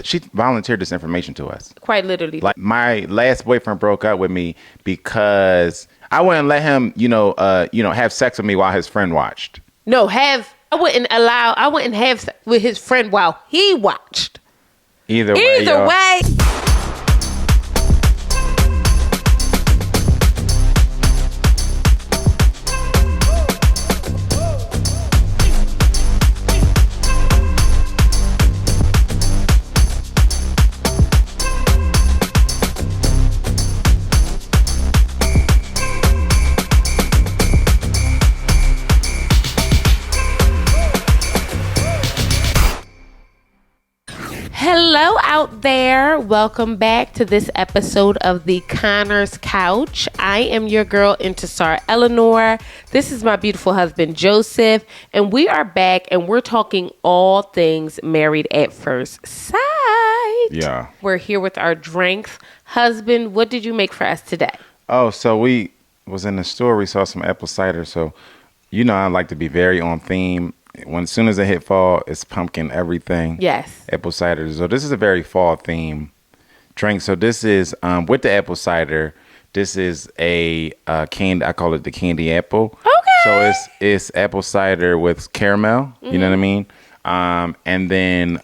She volunteered this information to us. Quite literally. Like, my last boyfriend broke up with me because I wouldn't let him, have sex with me while his friend watched. No, I wouldn't have sex with his friend while he watched. Either way. Hello out there. Welcome back to this episode of the Conner's Couch. I am your girl, Intisar Eleanor. This is my beautiful husband, Joseph. And we are back and we're talking all things Married at First Sight. Yeah. We're here with our drinks. Husband, what did you make for us today? Oh, so we was in the store. We saw some apple cider. So, I like to be very on theme. As soon as it hit fall, it's pumpkin everything. Yes. Apple cider. So this is a very fall theme drink. So this is with the apple cider. This is a candy. I call it the candy apple. Okay. So it's apple cider with caramel. Mm-hmm. You know what I mean? And then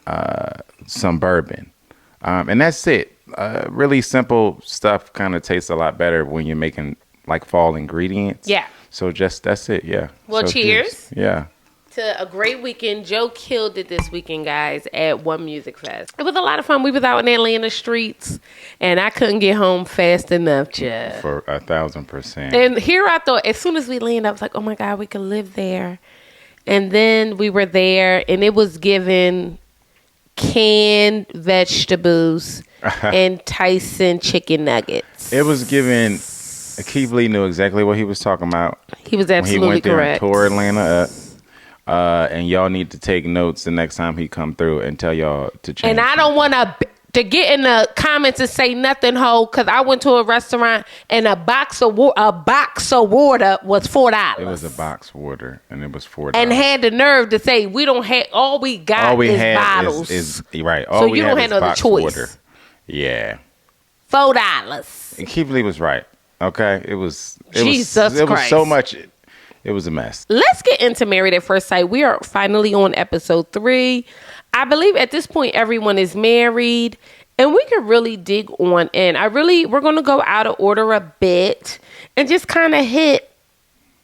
some bourbon. And that's it. Really simple stuff. Kind of tastes a lot better when you're making like fall ingredients. Yeah. So that's it. Yeah. Well, so cheers. Yeah. To a great weekend. Joe killed it this weekend, guys, at One Music Fest. It was a lot of fun. We was out in Atlanta streets, and I couldn't get home fast enough, Jeff. For 1,000%. And here I thought, as soon as we landed, I was like, oh my God, we could live there. And then we were there, and it was given canned vegetables and Tyson chicken nuggets. It was given. Keith Lee knew exactly what he was talking about. He was absolutely when he went there correct. And tore Atlanta up. And y'all need to take notes the next time he come through and tell y'all to change. And I don't want to get in the comments and say nothing, ho, because I went to a restaurant and a box of water was $4. It was a box water, and it was $4. And had the nerve to say we don't have all we got is bottles. Is right. All so we you don't have no other choice. Water. Yeah. $4. And Keith Lee was right. Okay, it was Jesus Christ. It was so much. It was a mess. Let's get into Married at First Sight. We are finally on episode 3. I believe at this point everyone is married, and we can really dig on in. We're going to go out of order a bit and just kind of hit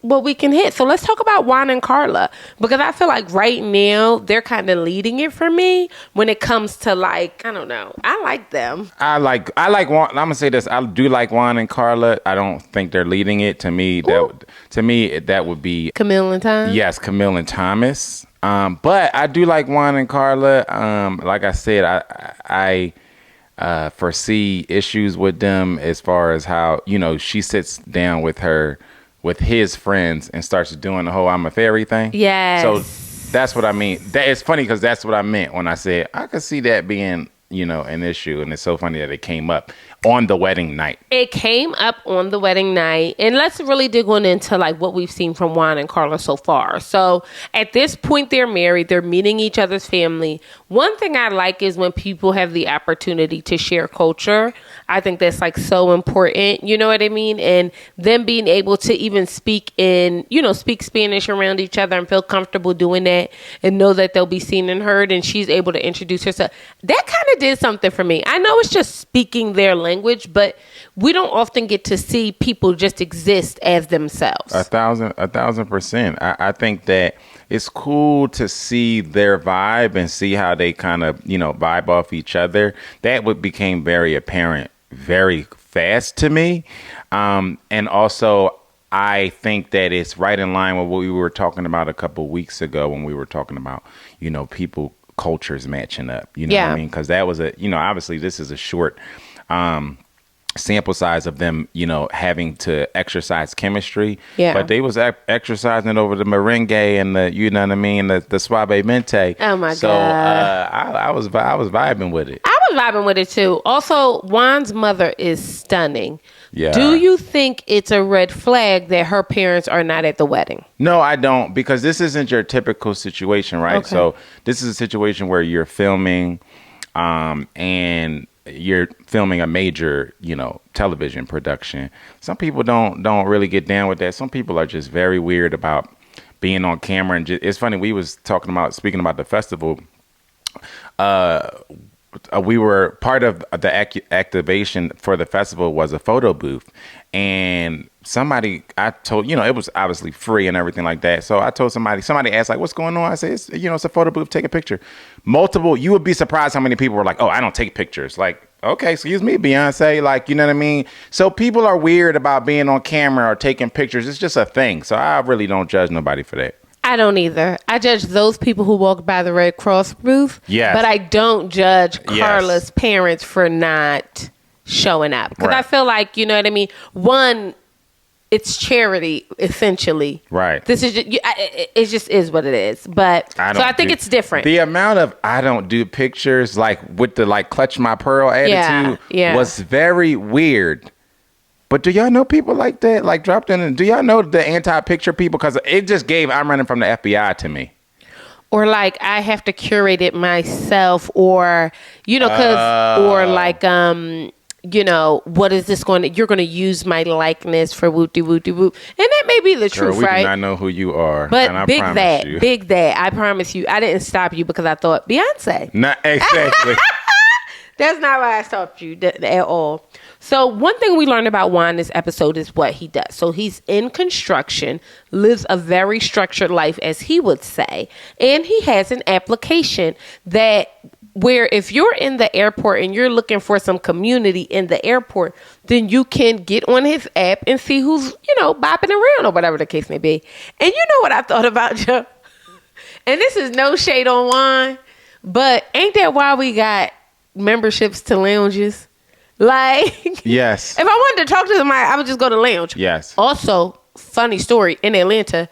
what we can hit. So let's talk about Juan and Carla, because I feel like right now they're kind of leading it for me when it comes to, like, I don't know. I like them. I like Juan. I'm gonna say this. I do like Juan and Carla. I don't think they're leading it. To me, that would be Camille and Tom. Yes, Camille and Thomas. But I do like Juan and Carla. Like I said, I foresee issues with them as far as how she sits down with his friends and starts doing the whole I'm a fairy thing. Yes. So that's what I mean. It's funny because that's what I meant when I said I could see that being, an issue. And it's so funny that it came up on the wedding night. It came up on the wedding night. And let's really dig on into like what we've seen from Juan and Carla so far. So at this point, they're married. They're meeting each other's family. One thing I like is when people have the opportunity to share culture. I think that's like so important. You know what I mean? And them being able to even speak Spanish around each other and feel comfortable doing that and know that they'll be seen and heard. And she's able to introduce herself. That kind of did something for me. I know it's just speaking their language, but we don't often get to see people just exist as themselves. 1,000%. I think that it's cool to see their vibe and see how they kind of, vibe off each other. That became very apparent very fast to me. And also, I think that it's right in line with what we were talking about a couple weeks ago when we were talking about, people cultures matching up. What I mean? Because that was obviously this is a short sample size of them, having to exercise chemistry. Yeah. But they was exercising over the merengue and the suave mente. Oh my God. So I was vibing with it. I was vibing with it too. Also, Juan's mother is stunning. Yeah. Do you think it's a red flag that her parents are not at the wedding? No, I don't, because this isn't your typical situation, right? Okay. So this is a situation where you're filming and you're filming a major, television production. Some people don't really get down with that. Some people are just very weird about being on camera. And it's funny, we was speaking about the festival. We were part of the activation for the festival was a photo booth, and I told, it was obviously free and everything like that. So I told somebody asked like, what's going on? I said, it's a photo booth, take a picture. You would be surprised how many people were like, oh, I don't take pictures. Like, okay, excuse me, Beyonce, like, you know what I mean? So people are weird about being on camera or taking pictures. It's just a thing. So I really don't judge nobody for that. I don't either. I judge those people who walk by the Red Cross booth. Yes. But I don't judge Carla's parents for not showing up. Because I feel like, you know what I mean? One, it's charity, essentially. Right. This is just, it just is what it is. But I think it's different. The amount of I don't do pictures, like with the like clutch my pearl attitude was very weird. But do y'all know people like that? Like dropped in, and do y'all know the anti-picture people? Because it just gave I'm running from the FBI to me. Or like I have to curate it myself, or what is this going to? You're going to use my likeness for whoop-de whoop-de whoop, and that may be the truth, we right? We do not know who you are, but and I big promise that. I promise you, I didn't stop you because I thought Beyonce. Not exactly. That's not why I stopped you at all. So one thing we learned about Juan this episode is what he does. So he's in construction, lives a very structured life, as he would say. And he has an application where if you're in the airport and you're looking for some community in the airport, then you can get on his app and see who's, bopping around or whatever the case may be. And you know what I thought about, Joe? And this is no shade on Juan, but ain't that why we got memberships to lounges? Like, yes. If I wanted to talk to somebody, I would just go to lounge. Yes. Also, funny story, in Atlanta,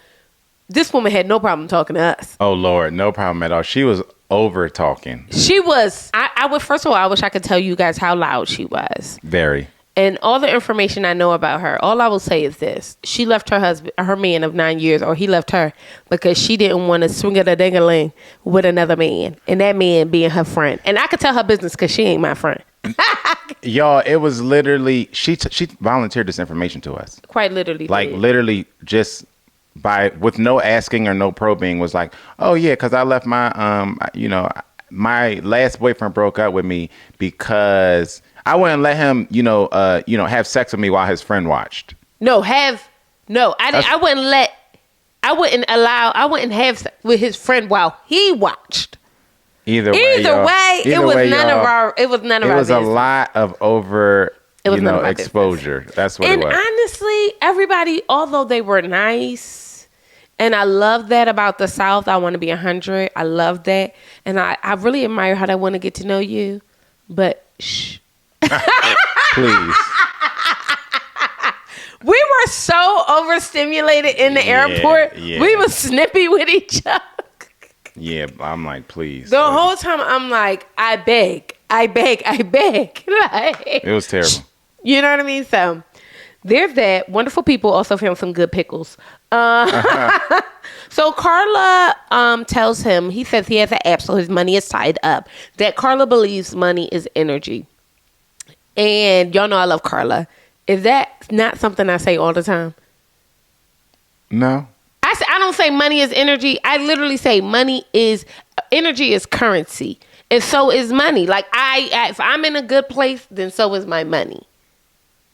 this woman had no problem talking to us. Oh, Lord, no problem at all. She was over talking. She was. First of all, I wish I could tell you guys how loud she was. Very. And all the information I know about her, all I will say is this. She left her man of 9 years, or he left her because she didn't want to swing a ding-a-ling with another man. And that man being her friend. And I could tell her business because she ain't my friend. Y'all, it was literally, she volunteered this information to us. Quite literally. Like, literally just with no asking or no probing, was like, oh, yeah, because I left my, my last boyfriend broke up with me because I wouldn't let him, have sex with me while his friend watched. I wouldn't have sex with his friend while he watched. Either way, it was none of our business. A lot of exposure. That's what it was. And honestly, everybody, although they were nice, and I love that about the South, I want to be 100. I love that. And I really admire how they want to get to know you. But shh. Please. We were so overstimulated in the airport. Yeah. We were snippy with each other. Yeah, I'm like, please. The whole time I'm like, I beg. Like, it was terrible. You know what I mean? So there's that. Wonderful people also found some good pickles. So Carla tells him, he says he has an app, so his money is tied up, that Carla believes money is energy. And y'all know I love Carla. Is that not something I say all the time? No. I don't say money is energy. I literally say energy is currency. And so is money. Like if I'm in a good place, then so is my money.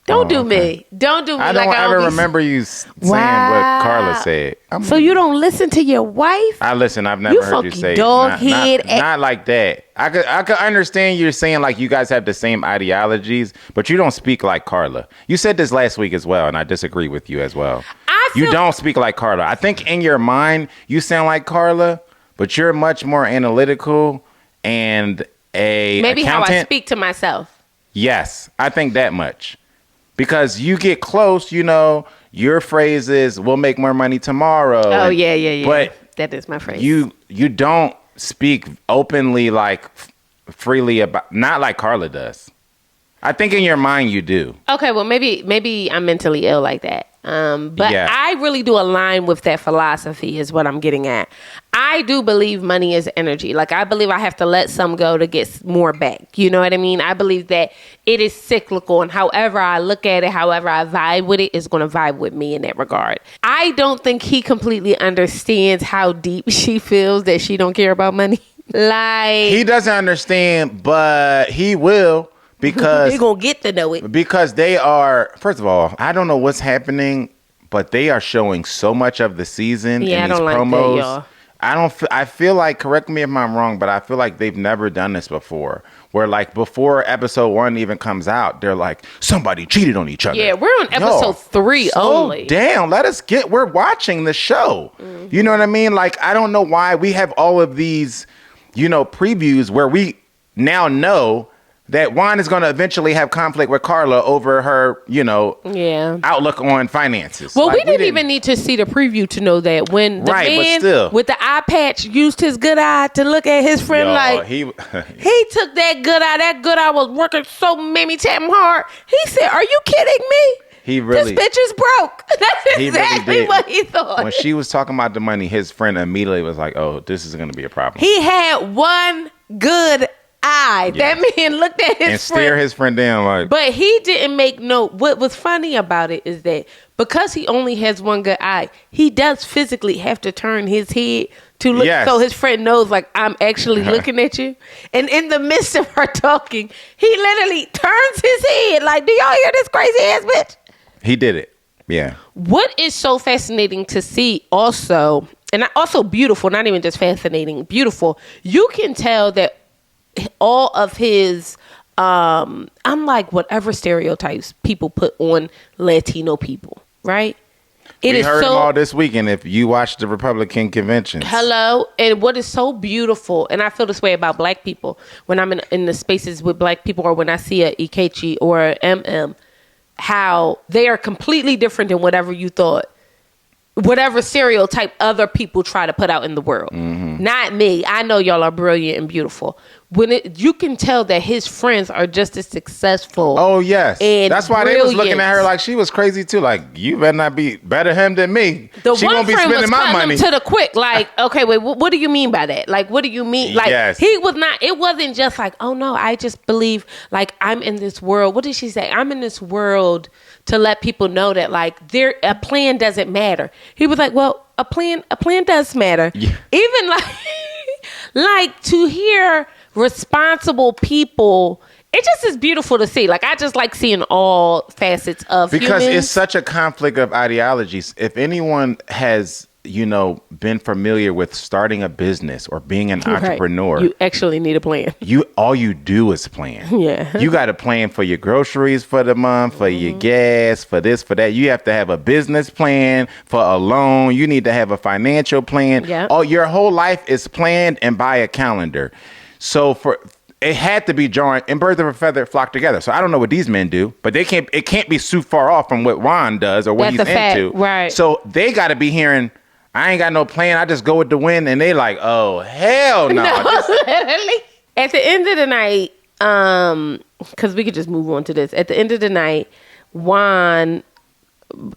Don't do me. Don't do me. I don't ever remember you saying what Carla said. So you don't listen to your wife? I listen. I've never heard you say not like that. I could understand you're saying like you guys have the same ideologies, but you don't speak like Carla. You said this last week as well, and I disagree with you as well. You don't speak like Carla. I think in your mind you sound like Carla, but you're much more analytical and maybe accountant. How I speak to myself. Yes, I think that much. Because you get close, your phrase is, we'll make more money tomorrow. Oh, yeah. But that is my phrase. You don't speak openly, like freely about, not like Carla does. I think in your mind you do. Okay, well, maybe I'm mentally ill like that. But Yeah. I really do align with that philosophy is what I'm getting at. I do believe money is energy. Like, I believe I have to let some go to get more back. You know what I mean? I believe that it is cyclical, and however I look at it, however I vibe with it, is going to vibe with me in that regard. I don't think he completely understands how deep she feels that she don't care about money. Like, He doesn't understand, but he will. Because you're going to get to know it. Because they are, first of all, I don't know what's happening, but they are showing so much of the season in I these don't like promos. that, y'all. I feel like, correct me if I'm wrong, but I feel like they've never done this before. Where like before episode 1 even comes out, they're like, somebody cheated on each other. Yeah, we're on episode 3 only. Damn, we're watching the show. You know what I mean? Like, I don't know why we have all of these, previews where we now know that Juan is going to eventually have conflict with Carla over her, outlook on finances. Well, we didn't even need to see the preview to know that when the man with the eye patch used his good eye to look at his friend, he took that good eye. That good eye was working so made me tap him hard. He said, "Are you kidding me? This bitch is broke." That's exactly what he thought. When she was talking about the money, his friend immediately was like, "Oh, this is going to be a problem." He had one good eye. Yeah. That man looked at his friend. And stare his friend down like. But he didn't make note. What was funny about it is that because he only has one good eye, he does physically have to turn his head to look so his friend knows, like, I'm actually looking at you. And in the midst of her talking, he literally turns his head like, do y'all hear this crazy ass bitch? He did it. Yeah. What is so fascinating to see also, and also beautiful, not even just fascinating, beautiful, you can tell that all of his unlike whatever stereotypes people put on Latino people, right? We heard them all this weekend if you watched the Republican conventions. Hello. And what is so beautiful, and I feel this way about black people when I'm in the spaces with black people, or when I see a Ikechi or a MM, how they are completely different than whatever you thought, whatever stereotype other people try to put out in the world. Mm-hmm. Not me. I know y'all are brilliant and beautiful. You can tell that his friends are just as successful. Oh, yes. That's why brilliant. They was looking at her like she was crazy, too. Like, you better not be better him than me. She won't be spending my money. To the quick, like, okay, wait, what do you mean by that? Like, what do you mean? Like, he was not, it wasn't just like, oh, no, I just believe, like, I'm in this world. What did she say? I'm in this world to let people know that, like, a plan doesn't matter. He was like, well, a plan does matter. Yeah. Even like to hear responsible people, it just is beautiful to see. Like, I just like seeing all facets of because humans. It's such a conflict of ideologies. If anyone has been familiar with starting a business or being an entrepreneur, you actually need a plan. All you do is plan. Yeah. You got to plan for your groceries for the month, for your gas, for this, for that. You have to have a business plan for a loan. You need to have a financial plan. Yeah. Your whole life is planned and by a calendar. So it had to be jarring, and birds of a feather flock together. So I don't know what these men do, but it can't be too far off from what Ron does or what he's into. Right. So they got to be hearing, I ain't got no plan. I just go with the wind. And they like, oh, hell no. Literally. At the end of the night, because we could just move on to this. At the end of the night, Juan,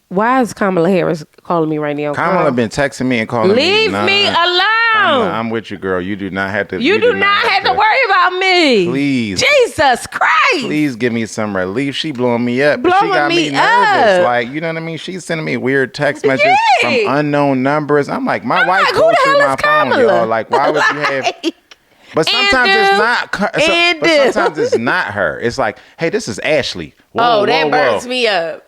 why is Kamala Harris calling me right now? Kamala been texting me and calling me. Leave me alone. I'm with you, girl. You do not have to. You do not have to worry about me. Please. Jesus Christ. Please give me some relief. She blowing me up. Blowing she got me nervous. Up. Like, you know what I mean? She's sending me weird text messages from unknown numbers. I'm like, my wife goes through my phone, y'all. Like, why would you have... But sometimes it's not. But sometimes it's not her. It's like, hey, this is Ashley. Whoa, that burns me up.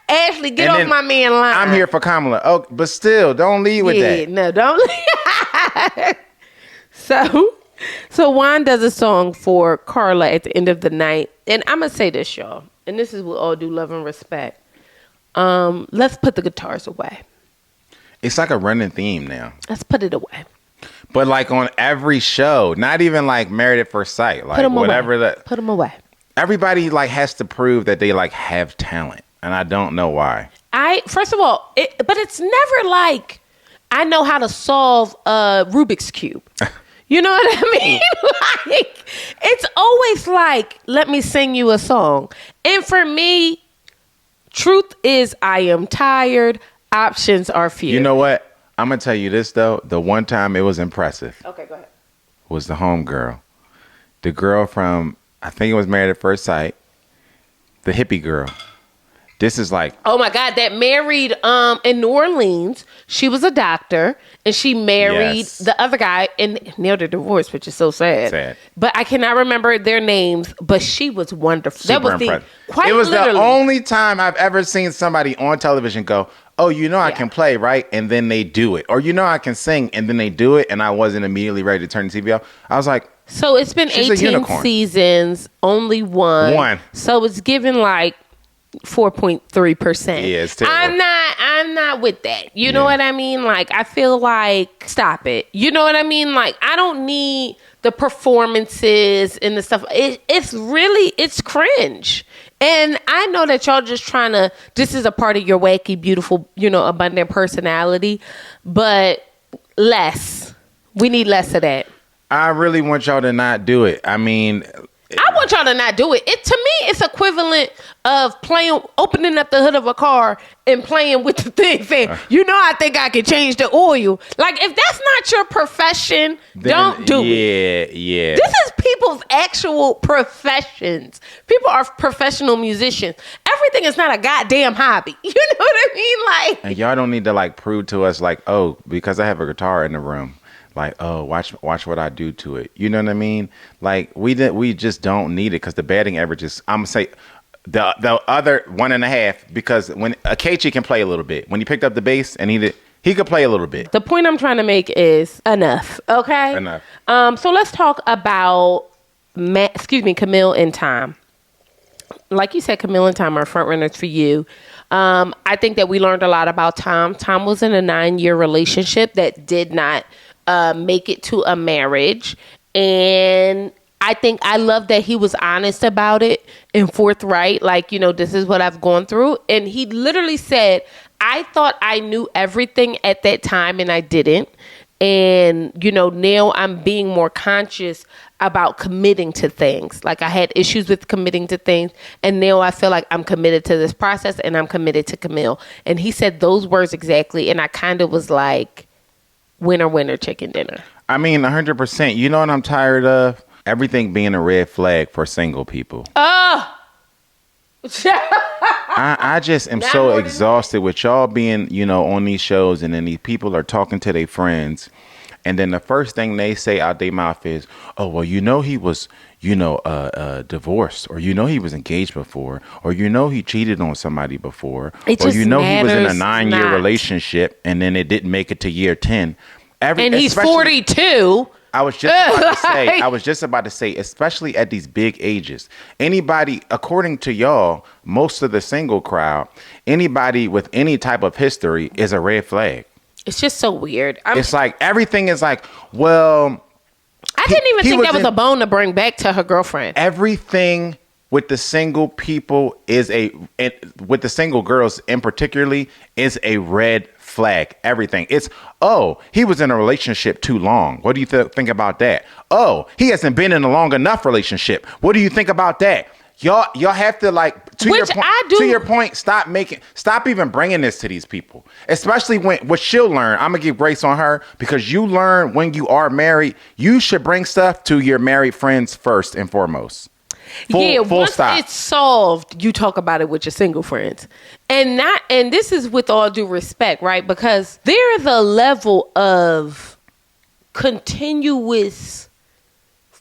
Ashley, get off my man line. I'm here for Kamala. Oh, but still, don't lead with that. No, don't lead. So Juan does a song for Carla at the end of the night. And I'm going to say this, y'all. And this is with all due love and respect. Let's put the guitars away. It's like a running theme now. Let's put it away. But like on every show, not even like Married at First Sight. Like whatever that. Put them away. Everybody like has to prove that they like have talent. And I don't know why. First of all, but it's never like I know how to solve a Rubik's Cube. You know what I mean? Like, it's always always like, let me sing you a song. And for me, truth is I am tired. Options are few. You know what? I'm going to tell you this, though. The one time it was impressive. Okay, go ahead. Was the homegirl. The girl from, I think it was Married at First Sight. The hippie girl. This is like... Oh, my God. That married in New Orleans. She was a doctor, and she married the other guy, and now they're divorced, which is so sad. But I cannot remember their names, but she was wonderful. Super that was impressive. Quite literally. The only time I've ever seen somebody on television go, oh, you know I can play, right? And then they do it. Or you know I can sing, and then they do it, and I wasn't immediately ready to turn the TV off. I was like... So it's been 18 seasons, only one. So it's given like 4.3%. Yeah, it's terrible. I'm not with that. You know what I mean? Like, I feel like, stop it. You know what I mean? Like, I don't need the performances and the stuff. It's cringe. And I know that y'all just trying to, this is a part of your wacky, beautiful, abundant personality, but we need less of that. I really want y'all to not do it. I mean... I want y'all to not do it. To me, it's equivalent of opening up the hood of a car and playing with the thing, saying, I think I can change the oil. Like, if that's not your profession, don't do it. Yeah. This is people's actual professions. People are professional musicians. Everything is not a goddamn hobby. You know what I mean? Like, and y'all don't need to, like, prove to us, like, oh, because I have a guitar in the room. Like, oh, watch what I do to it. You know what I mean? Like, we just don't need it because the batting average is, I'm going to say, the other 1.5, because when Akechi can play a little bit. When he picked up the bass and he could play a little bit. The point I'm trying to make is enough, okay? Enough. So let's talk about, Camille and Tom. Like you said, Camille and Tom are front runners for you. I think that we learned a lot about Tom. Tom was in a 9-year relationship that did not make it to a marriage, and I love that he was honest about it and forthright, like, this is what I've gone through. And he literally said, I thought I knew everything at that time and I didn't, and now I'm being more conscious about committing to things. Like, I had issues with committing to things, and now I feel like I'm committed to this process and I'm committed to Camille. And he said those words exactly, and I kind of was like, winner, winner, chicken dinner. I mean, 100%. You know what I'm tired of? Everything being a red flag for single people. Oh! I just am so exhausted with y'all being, on these shows, and then these people are talking to their friends, and then the first thing they say out their mouth is, oh, well, he was, divorced, or he was engaged before, or he cheated on somebody before, or he was in a 9-year relationship and then it didn't make it to year 10. And he's 42. I was just about to say, especially at these big ages, anybody, according to y'all, most of the single crowd, anybody with any type of history is a red flag. It's just so weird. It's like everything is like, well, I didn't even think that was a bone to bring back to her girlfriend. Everything with the single people with the single girls in particularly is a red flag. Everything. It's, oh, he was in a relationship too long. What do you think about that? Oh, he hasn't been in a long enough relationship. What do you think about that? Y'all have to, like, to your point, stop even bringing this to these people. Especially what she'll learn. I'm gonna give grace on her, because you learn when you are married, you should bring stuff to your married friends first and foremost. Once it's solved, you talk about it with your single friends. And this is with all due respect, right? Because there is a level of continuous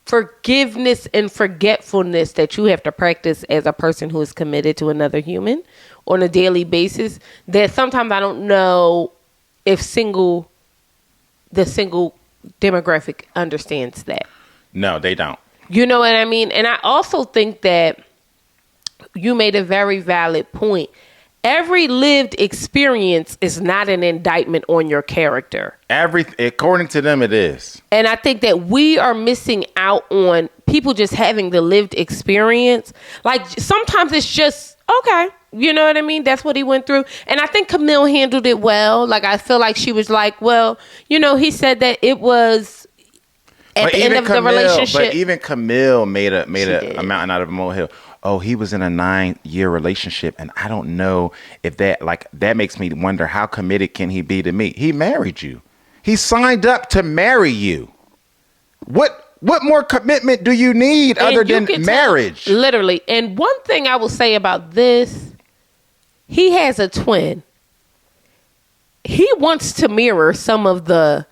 forgiveness and forgetfulness that you have to practice as a person who is committed to another human on a daily basis, that sometimes I don't know if the single demographic understands that. No, they don't. You know what I mean? And I also think that you made a very valid point. Every lived experience is not an indictment on your character. According to them, it is. And I think that we are missing out on people just having the lived experience. Like, sometimes it's just, okay, you know what I mean? That's what he went through. And I think Camille handled it well. Like, I feel like she was like, well, he said that it was... at the end of the relationship. But even Camille made a did. mountain out of a molehill. Oh, he was in a 9-year relationship, and I don't know if that makes me wonder how committed can he be to me? He married you. He signed up to marry you. What more commitment do you need other than marriage? Literally. And one thing I will say about this, he has a twin. He wants to mirror some of the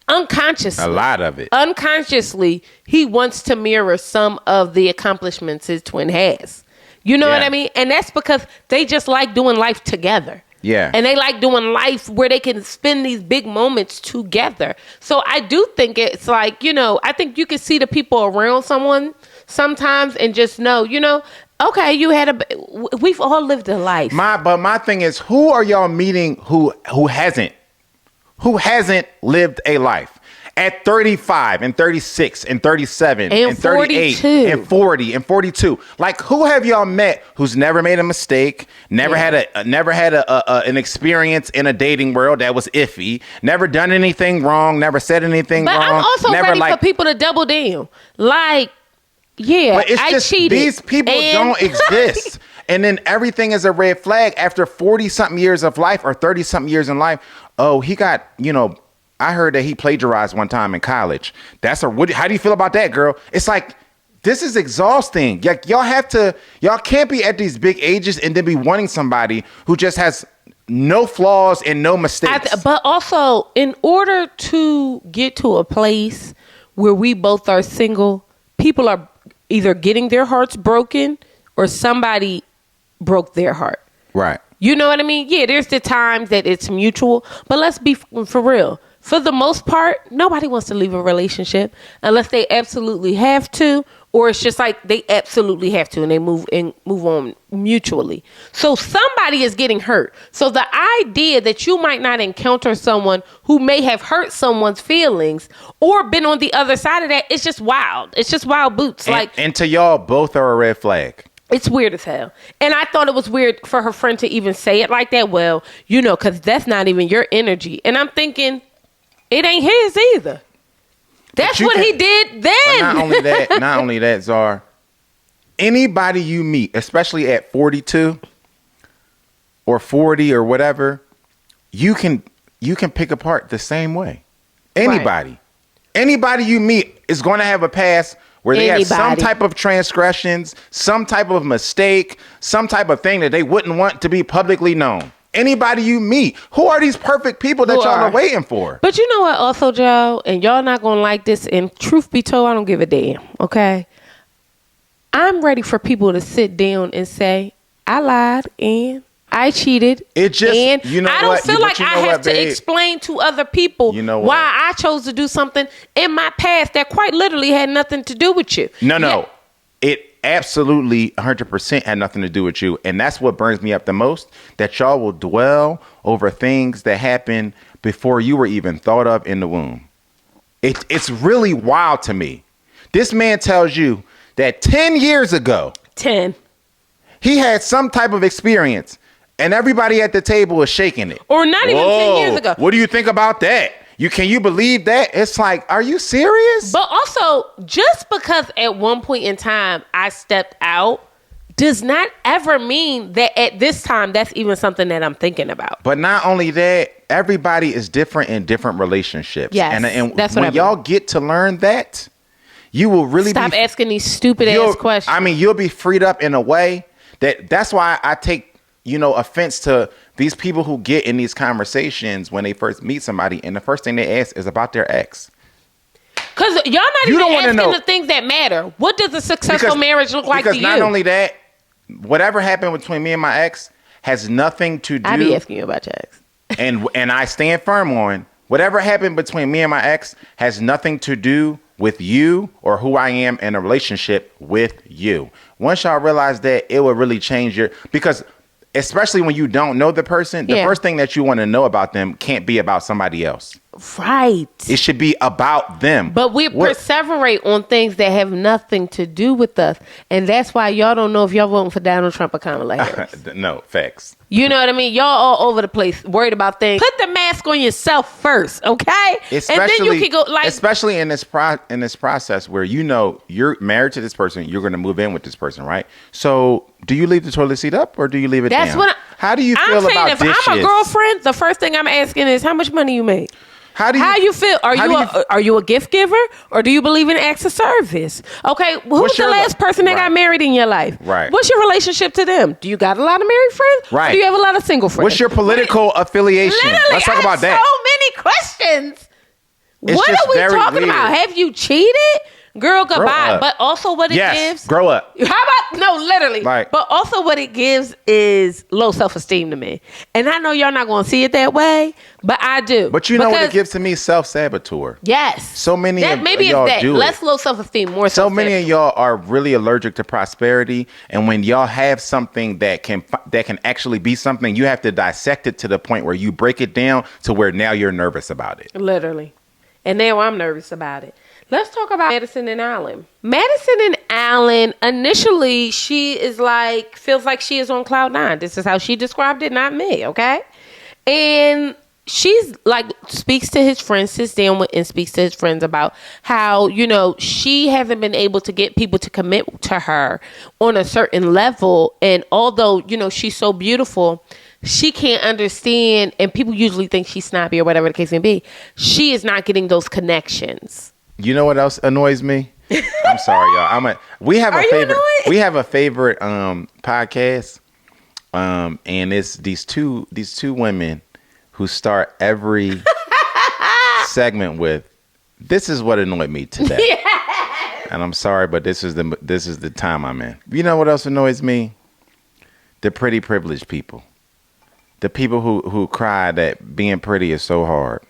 unconsciously. A lot of it. Unconsciously, he wants to mirror some of the accomplishments his twin has. You know what I mean? And that's because they just like doing life together. Yeah. And they like doing life where they can spend these big moments together. So I do think it's like, I think you can see the people around someone sometimes and just know, okay, we've all lived a life. But my thing is, who are y'all meeting who hasn't lived a life? At 35 and 36 and 37 and 38 42. and 40 and 42, like who have y'all met who's never made a mistake, never had an experience in a dating world that was iffy, never done anything wrong, never said anything wrong. But I'm also never ready for people to double down. Like, but it's just cheated. These people don't exist. And then everything is a red flag after 40-something years of life or 30-something years in life. Oh, he got, I heard that he plagiarized one time in college. How do you feel about that, girl? It's like, this is exhausting. Y'all can't be at these big ages and then be wanting somebody who just has no flaws and no mistakes. But also, in order to get to a place where we both are single, people are either getting their hearts broken or somebody broke their heart. Right. You know what I mean? Yeah, there's the times that it's mutual, but let's be for real. For the most part, nobody wants to leave a relationship unless they absolutely have to, or it's just like they absolutely have to and they move on mutually. So somebody is getting hurt. So the idea that you might not encounter someone who may have hurt someone's feelings or been on the other side of that, it's just wild. It's just wild boots. And to y'all, both are a red flag. It's weird as hell. And I thought it was weird for her friend to even say it like that. Well, because that's not even your energy. And I'm thinking, it ain't his either. That's what he did then. Not only that, Zar, anybody you meet, especially at 42 or 40 or whatever, you can pick apart the same way. Anybody. Right. Anybody you meet is going to have a past where they have some type of transgressions, some type of mistake, some type of thing that they wouldn't want to be publicly known. Anybody you meet, who are these perfect people that y'all are waiting for? But you know what also, Joe, and y'all not going to like this, and truth be told, I don't give a damn, okay? I'm ready for people to sit down and say, I lied and I cheated. It just, and I don't feel like I have to explain to other people why I chose to do something in my past that quite literally had nothing to do with you. No. It absolutely 100% had nothing to do with you. And that's what burns me up the most, that y'all will dwell over things that happened before you were even thought of in the womb. It's really wild to me. This man tells you that 10 years ago, he had some type of experience and everybody at the table is shaking it. Or not even 10 years ago. What do you think about that? Can you believe that? It's like, are you serious? But also, just because at one point in time I stepped out does not ever mean that at this time that's even something that I'm thinking about. But not only that, everybody is different in different relationships. Yes, and that's what when y'all get to learn that, you will really stop asking these stupid ass questions. I mean, you'll be freed up in a way that's why I take offense to these people who get in these conversations when they first meet somebody and the first thing they ask is about their ex. Because y'all not even asking the things that matter. What does a successful marriage look like to you? Because not only that, whatever happened between me and my ex has nothing to do. I be asking you about your ex. and I stand firm on whatever happened between me and my ex has nothing to do with you or who I am in a relationship with you. Once y'all realize that, it will really change because especially when you don't know the person, the first thing that you want to know about them can't be about somebody else. Right. It should be about them. But we perseverate on things that have nothing to do with us. And that's why y'all don't know if y'all voting for Donald Trump or Kamala Harris. No, facts. You know what I mean? Y'all all over the place, worried about things. Put the mask on yourself first, okay? And then you can go like, especially in this process where you know you're married to this person, you're going to move in with this person, right? So, do you leave the toilet seat up or do you leave it down? How do you feel about dishes? If I'm a girlfriend, the first thing I'm asking is how much money you make. How you feel? Are you a gift giver or do you believe in acts of service? Okay, who's the last person that got married in your life? Right. What's your relationship to them? Do you got a lot of married friends? Right. Or do you have a lot of single friends? What's your political affiliation? Literally, Let's talk about that. So many questions. What are we talking about? Have you cheated? Girl, goodbye. But also what it gives. Grow up. How about, no, literally. Right. But also what it gives is low self-esteem to me. And I know y'all not going to see it that way, but I do. But you know what it gives to me? Self-saboteur. Yes. So many of maybe y'all it's that. do Less low self-esteem, more so many of y'all are really allergic to prosperity. And when y'all have something that can actually be something, you have to dissect it to the point where you break it down to where now you're nervous about it. Literally. And now I'm nervous about it. Let's talk about Madison and Allen. Madison and Allen, initially, she is feels like she is on cloud 9. This is how she described it, not me, okay? And she's speaks to his friends, sits down with and speaks to his friends about how, she hasn't been able to get people to commit to her on a certain level. And although, she's so beautiful, she can't understand, and people usually think she's snappy or whatever the case may be. She is not getting those connections. You know what else annoys me? I'm sorry, y'all. We have a favorite podcast, and it's these two women who start every segment with, "This is what annoyed me today." Yes. And I'm sorry, but this is the time I'm in. You know what else annoys me? The pretty privileged people. The people who cry that being pretty is so hard.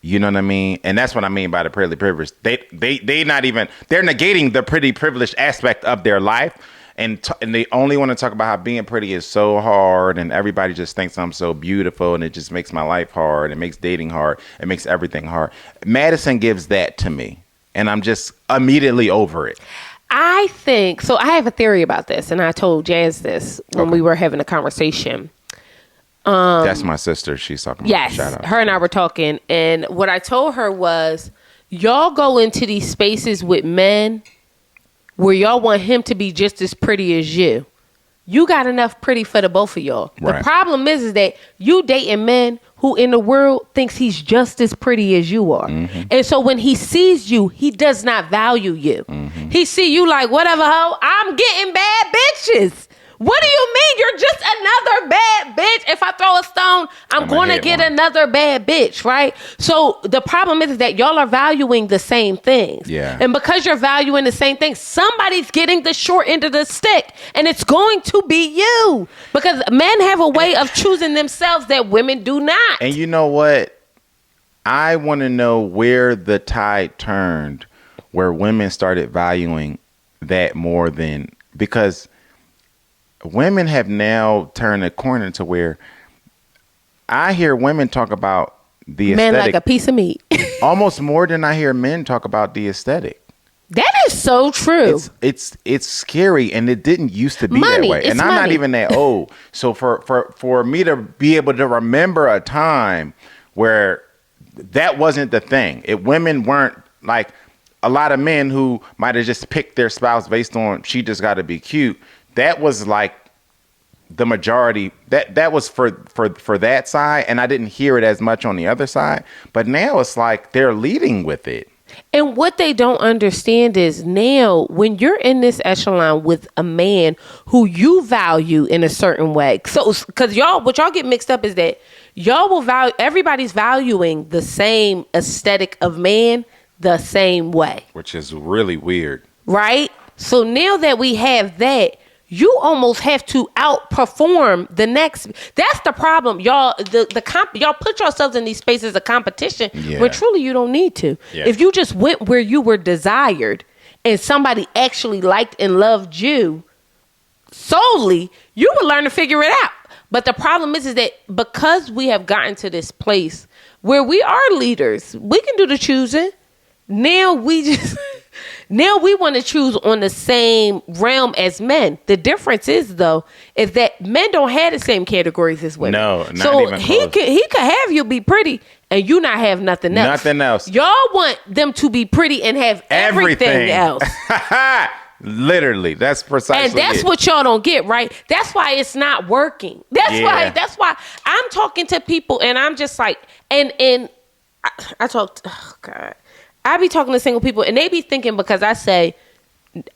You know what I mean? And that's what I mean by the pretty privilege. They're negating the pretty privileged aspect of their life. And they only want to talk about how being pretty is so hard. And everybody just thinks I'm so beautiful. And it just makes my life hard. It makes dating hard. It makes everything hard. Madison gives that to me. And I'm just immediately over it. I think, so I have a theory about this. And I told Jazz this when we were having a conversation. That's my sister. She's talking about. Yes, Shout out. her and I were talking, and what I told her was, y'all go into these spaces with men where y'all want him to be just as pretty as you. You got enough pretty for the both of y'all. Right. The problem is that you dating men who in the world thinks he's just as pretty as you are. Mm-hmm. And so when he sees you, he does not value you. Mm-hmm. He see you like, whatever, hoe, I'm getting bad bitches. What do you mean? You're just another bad bitch. If I throw a stone, I'm going to get another bad bitch, right? So the problem is that y'all are valuing the same things. Yeah. And because you're valuing the same things, somebody's getting the short end of the stick. And it's going to be you. Because men have a way of choosing themselves that women do not. And you know what? I want to know where the tide turned, where women started valuing that more than... Because... women have now turned a corner to where I hear women talk about the aesthetic. Men like a piece of meat. Almost more than I hear men talk about the aesthetic. That is so true. It's scary, and it didn't used to be that way. And I'm not even that old. So for me to be able to remember a time where that wasn't the thing. Women weren't like a lot of men who might have just picked their spouse based on she just got to be cute. That was like the majority. That was for that side, and I didn't hear it as much on the other side. But now it's like they're leading with it. And what they don't understand is now when you're in this echelon with a man who you value in a certain way. So, because what y'all get mixed up is that y'all will value, everybody's valuing the same aesthetic of man the same way. Which is really weird. Right? So now that we have that, you almost have to outperform the next. That's the problem, y'all. Y'all put yourselves in these spaces of competition when truly you don't need to. Yeah. If you just went where you were desired and somebody actually liked and loved you solely, you would learn to figure it out. But the problem is that because we have gotten to this place where we are leaders. We can do the choosing. Now we want to choose on the same realm as men. The difference is though, is that men don't have the same categories as women. No, not so even he close. could have you be pretty and you not have nothing else. Nothing else. Y'all want them to be pretty and have everything else. Literally, that's precisely and that's it. what y'all don't get, right? That's why it's not working. That's why I'm talking to people and I'm just like, and I talked, oh God, I be talking to single people and they be thinking because I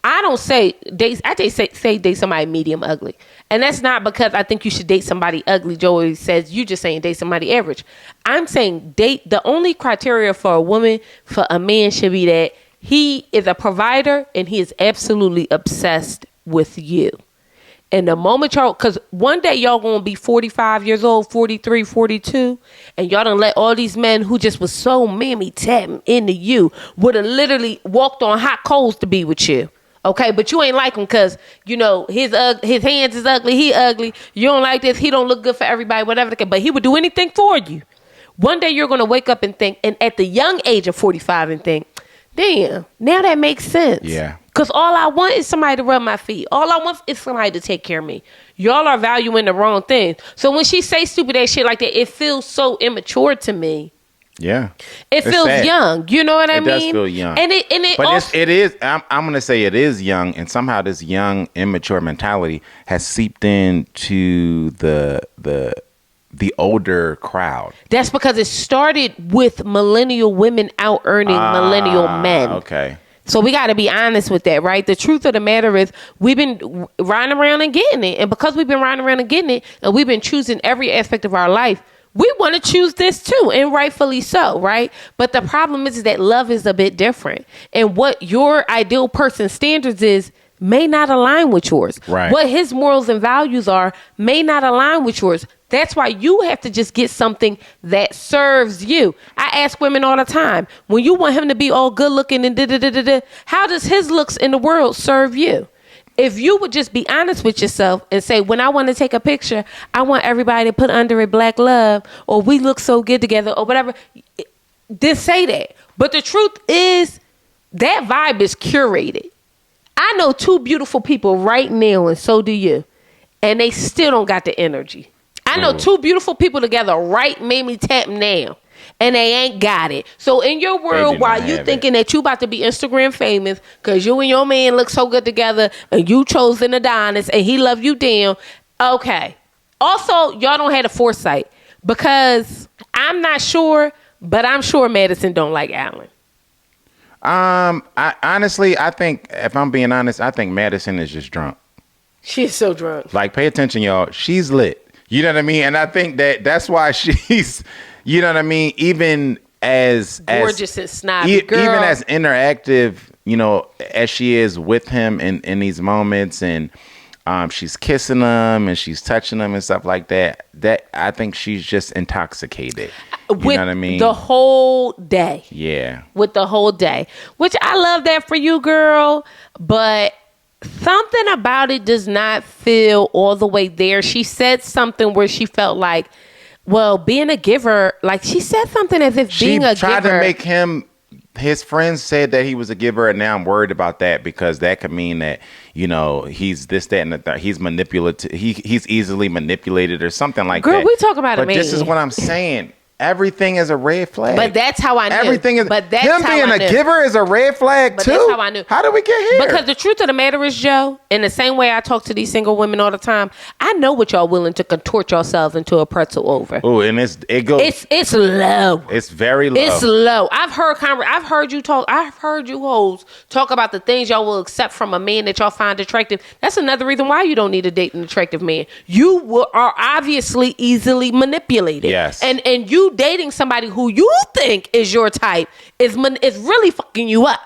don't say date, say date somebody medium ugly. And that's not because I think you should date somebody ugly. Joey says you just saying date somebody average. I'm saying date, the only criteria for a woman, for a man should be that he is a provider and he is absolutely obsessed with you. And the moment y'all, because one day y'all going to be 45 years old, 43, 42, and y'all done let all these men who just was so mammy-tapping into you would have literally walked on hot coals to be with you. Okay, but you ain't like him because, you know, his hands is ugly, he ugly, you don't like this, he don't look good for everybody, whatever. But he would do anything for you. One day you're going to wake up and think, and at the young age of 45 and think, damn, now that makes sense. Yeah. Because all I want is somebody to rub my feet. All I want is somebody to take care of me. Y'all are valuing the wrong thing. So when she say stupid ass shit like that, it feels so immature to me. Yeah. It feels sad. Young. You know what I mean? It does feel young. And it but also, it is, I'm going to say it is young, and somehow this young, immature mentality has seeped into the older crowd. that's because it started with millennial women out earning millennial men. Okay. So we got to be honest with that, right? The truth of the matter is we've been riding around and getting it. And because we've been riding around and getting it, and we've been choosing every aspect of our life, we want to choose this too, and rightfully so, right? But the problem is that love is a bit different. And what your ideal person's standards is may not align with yours. Right. What his morals and values are may not align with yours. That's why you have to just get something that serves you. I ask women all the time, when you want him to be all good looking and da-da-da-da-da, how does his looks in the world serve you? If you would just be honest with yourself and say, when I want to take a picture, I want everybody to put under it black love, or we look so good together, or whatever, then say that. But the truth is, that vibe is curated. I know two beautiful people right now, and so do you, and they still don't got the energy. I know two beautiful people together right made me tap now, and they ain't got it. So in your world, while you thinking that you about to be Instagram famous because you and your man look so good together and you chose an Adonis and he love you down, okay. Also, y'all don't have the foresight because I'm not sure, but I'm sure Madison don't like Alan. I think, if I'm being honest, I think Madison is just drunk. She's so drunk. Like, pay attention, y'all. She's lit. You know what I mean? And I think that's why she's, you know what I mean? Even as gorgeous and snobby girl. Even as interactive, you know, as she is with him in these moments, and she's kissing him and she's touching him and stuff like that. That I think she's just intoxicated. You know what I mean? The whole day. Yeah. With the whole day. Which I love that for you, girl. But something about it does not feel all the way there. She said something where she felt like, well, being a giver, like she said something as if being a giver. She tried to make him, his friends said that he was a giver, and now I'm worried about that because that could mean that, you know, he's this, that, and the third. He's manipulative. He's easily manipulated or something like that. Girl, we talk about it, man. But this is what I'm saying. Everything is a red flag. But that's how I knew. Everything is. But that's him how being I a knew. giver is a red flag but too. That's how I knew. How did we get here? Because the truth of the matter is, Joe, in the same way I talk to these single women all the time, I know what y'all willing to contort yourselves into a pretzel over. Oh, and it goes. It's low. It's very low. It's low. I've heard you talk. I've heard you hoes talk about the things y'all will accept from a man that y'all find attractive. That's another reason why you don't need to date an attractive man. You are obviously easily manipulated. Yes. And you dating somebody who you think is your type is really fucking you up.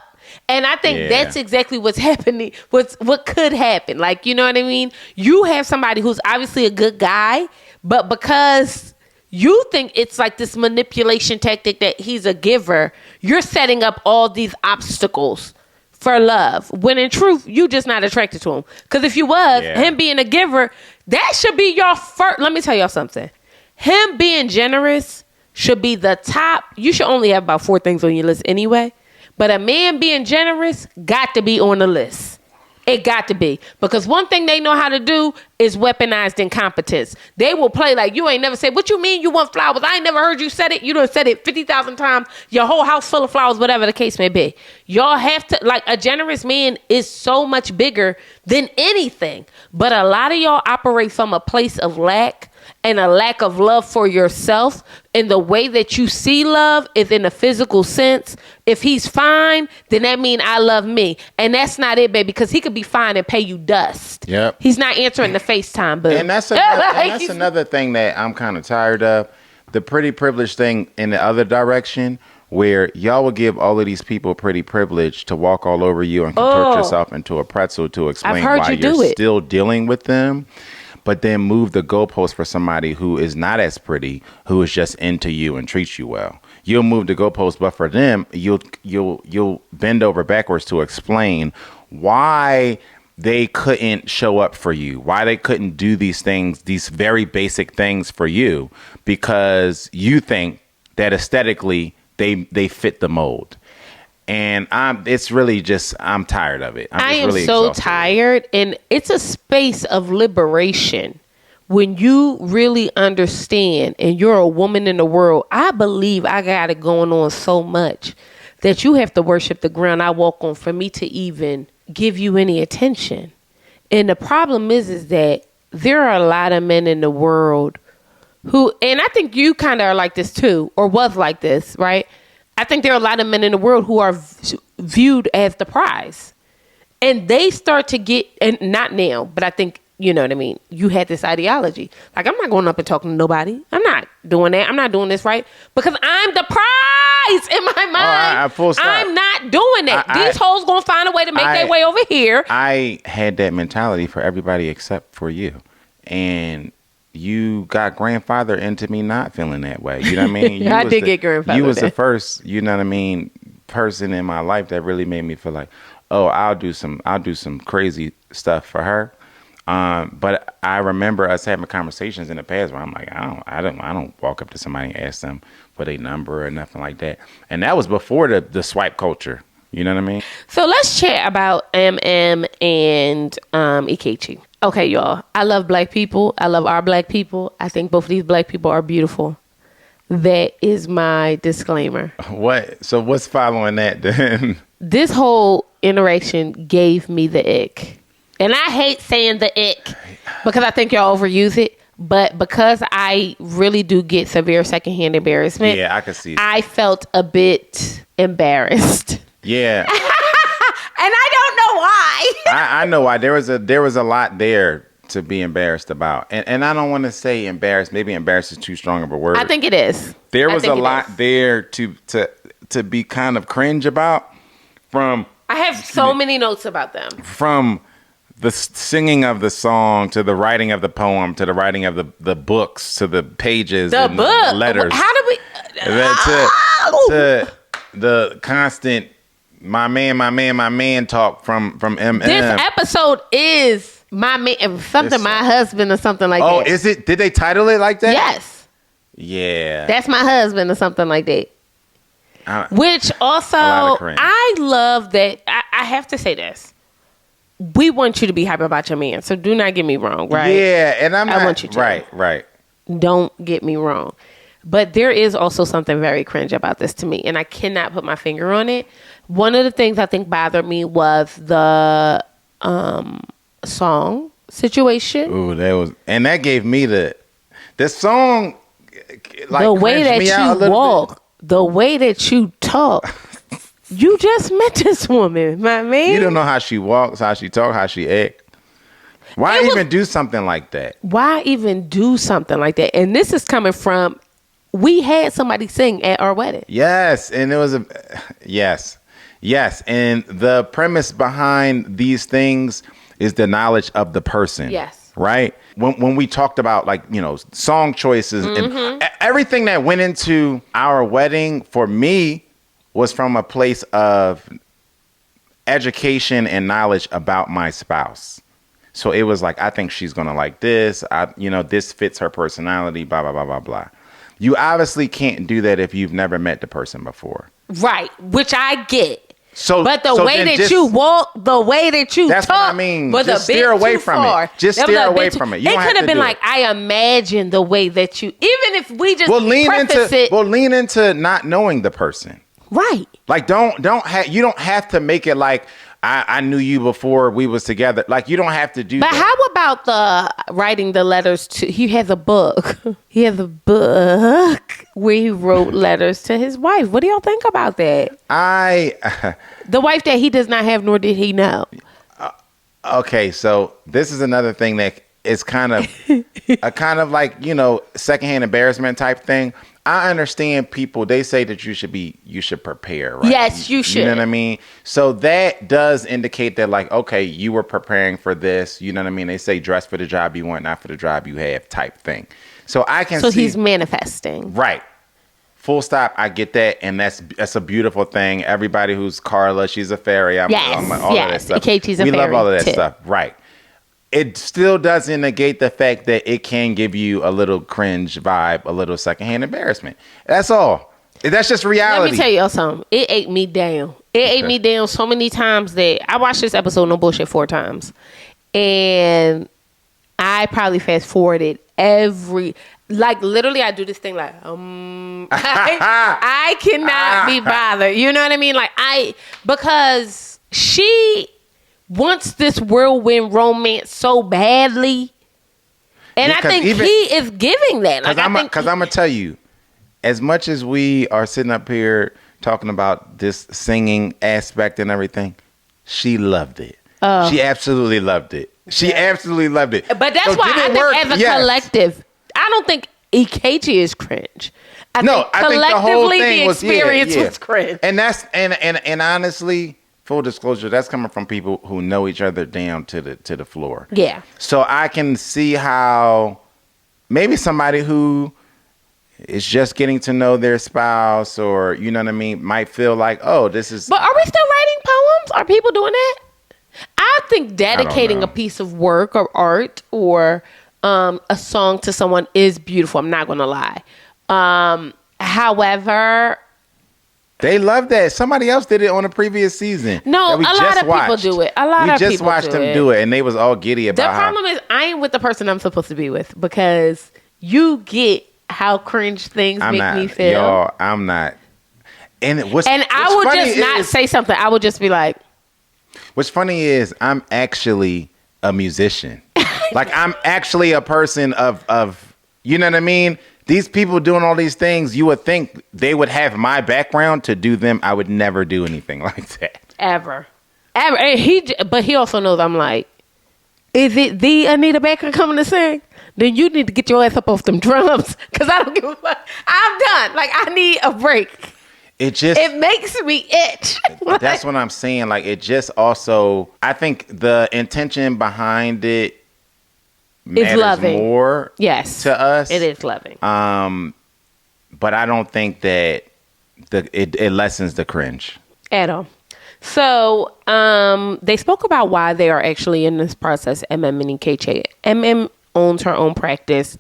And I think that's exactly what's happening. What could happen? Like, you know what I mean? You have somebody who's obviously a good guy, but because you think it's like this manipulation tactic that he's a giver, you're setting up all these obstacles for love, when in truth, you just not attracted to him. Because if you was, him being a giver, that should be your first. Let me tell y'all something. Him being generous should be the top. You should only have about 4 things on your list anyway. But a man being generous got to be on the list. It got to be. Because one thing they know how to do is weaponized incompetence. They will play like you ain't never said, what you mean you want flowers? I ain't never heard you said it. You done said it 50,000 times. Your whole house full of flowers, whatever the case may be. Y'all have to, like, a generous man is so much bigger than anything. But a lot of y'all operate from a place of lack and a lack of love for yourself. And the way that you see love is in a physical sense. If he's fine, then that means I love me. And that's not it, baby, because he could be fine and pay you dust. Yep. He's not answering the FaceTime, boo. And that's another thing that I'm kind of tired of. The pretty privilege thing in the other direction, where y'all will give all of these people pretty privilege to walk all over you and contort yourself into a pretzel to explain why you're still dealing with them. But then move the goalpost for somebody who is not as pretty, who is just into you and treats you well. You'll move the goalpost, but for them, you'll bend over backwards to explain why they couldn't show up for you, why they couldn't do these things, these very basic things for you, because you think that aesthetically they fit the mold. And it's really just, I'm tired of it. I am so tired. And it's a space of liberation when you really understand and you're a woman in the world. I believe I got it going on so much that you have to worship the ground I walk on for me to even give you any attention. And the problem is that there are a lot of men in the world who, and I think you kind of are like this too, or was like this, right? I think there are a lot of men in the world who are viewed as the prize. And they start to get, and not now, but I think, you know what I mean? You had this ideology. Like, I'm not going up and talking to nobody. I'm not doing that. I'm not doing this, right? Because I'm the prize in my mind. Full stop. I'm not doing that. These hoes going to find a way to make their way over here. I had that mentality for everybody except for you. And you got grandfather into me not feeling that way. You know what I mean? I did get grandfather. You was the first, you know what I mean, person in my life that really made me feel like, oh, I'll do some crazy stuff for her. But I remember us having conversations in the past where I'm like, I don't walk up to somebody and ask them for their number or nothing like that. And that was before the swipe culture. You know what I mean? So let's chat about MM and Ikechi. Okay, y'all. I love black people. I love our black people. I think both of these black people are beautiful. That is my disclaimer. What? So what's following that then? This whole interaction gave me the ick. And I hate saying the ick because I think y'all overuse it. But because I really do get severe secondhand embarrassment. Yeah, I can see that. I felt a bit embarrassed. Yeah. And I don't know why. I know why. There was a lot there to be embarrassed about. And I don't want to say embarrassed. Maybe embarrassed is too strong of a word. I think it is. There was a lot there to be kind of cringe about. I have so many notes about them. From the singing of the song to the writing of the poem to the writing of the books to the pages and the letters. How do we to the constant my man talk from MM. This episode is my man, something my husband or something like that. Oh, is it? Did they title it like that? Yes. Yeah. That's my husband or something like that. Which also, I love that. I have to say this. We want you to be happy about your man. So do not get me wrong, right? Yeah, and I want you to. Right. Don't get me wrong. But there is also something very cringe about this to me, and I cannot put my finger on it. One of the things I think bothered me was the song situation. Ooh, that gave me the song. Like, the way that you walk, the way that you talk. You just met this woman, my man. You don't know how she walks, how she talks, how she acts. Why even do something like that? Why even do something like that? And this is coming from, we had somebody sing at our wedding. Yes, and it was yes. And the premise behind these things is the knowledge of the person. Yes. Right? When we talked about, like, you know, song choices and everything that went into our wedding, for me, was from a place of education and knowledge about my spouse. So it was like, I think she's going to like this. This fits her personality, blah, blah, blah, blah, blah. You obviously can't do that if you've never met the person before. Right, which I get. So, but the so way that just, you walk, the way that you that's talk, what I mean. was Just a bit steer away too from far. it. Just That was steer a away bit too- from it. You It don't could have have to been do like, it. I imagine the way that you, even if we just preface it. We'll lean into not knowing the person. Right. Like, you don't have to make it like, I knew you before we was together. Like, you don't have to do But that. how about the writing the letters to, he has a book. He has a book where he wrote letters to his wife. What do y'all think about that? The wife that he does not have, nor did he know. Okay, so this is another thing that is kind of like, secondhand embarrassment type thing. I understand people, they say that you should prepare, right? Yes, you should. You know what I mean? So that does indicate that, like, okay, you were preparing for this. You know what I mean? They say dress for the job you want, not for the job you have type thing. So I can see. So he's manifesting. Right. Full stop. I get that. And that's a beautiful thing. Everybody who's Carla, she's a fairy. I'm all of that stuff. KT's a we fairy love all of that too. stuff. Right. It still doesn't negate the fact that it can give you a little cringe vibe, a little secondhand embarrassment. That's all. That's just reality. Let me tell y'all something. It ate me down. It ate me down so many times that I watched this episode, no bullshit, 4 times. And I probably fast forwarded literally I do this thing like, I cannot be bothered. You know what I mean? Because she wants this whirlwind romance so badly. And I think he is giving that. Because I'm going to tell you, as much as we are sitting up here talking about this singing aspect and everything, she loved it. She absolutely loved it. She absolutely loved it. But that's why I think as a collective, I don't think EKG is cringe. I think the whole thing the experience was cringe. And that's and honestly, full disclosure, that's coming from people who know each other down to the floor. Yeah. So I can see how maybe somebody who is just getting to know their spouse, or you know what I mean, might feel like, oh, this is. But are we still writing poems? Are people doing that? I think dedicating a piece of work or art or a song to someone is beautiful. I'm not going to lie. However, they love that. Somebody else did it on a previous season. No, a lot of people do it. We just watched them do it, and they was all giddy about it. The problem is I ain't with the person I'm supposed to be with, because you get how cringe things make me feel. Y'all, I'm not. And I would just not say something. I would just be like. What's funny is I'm actually a musician. Like, I'm actually a person of, you know what I mean? These people doing all these things, you would think they would have my background to do them. I would never do anything like that. Ever. And but he also knows I'm like, is it the Anita Baker coming to sing? Then you need to get your ass up off them drums, because I don't give a fuck. I'm done. Like, I need a break. It makes me itch. That's what I'm saying. Like, it just also, I think the intention behind it matters more to us. It is loving. But I don't think that it lessens the cringe at all. So they spoke about why they are actually in this process. MM owns her own practice.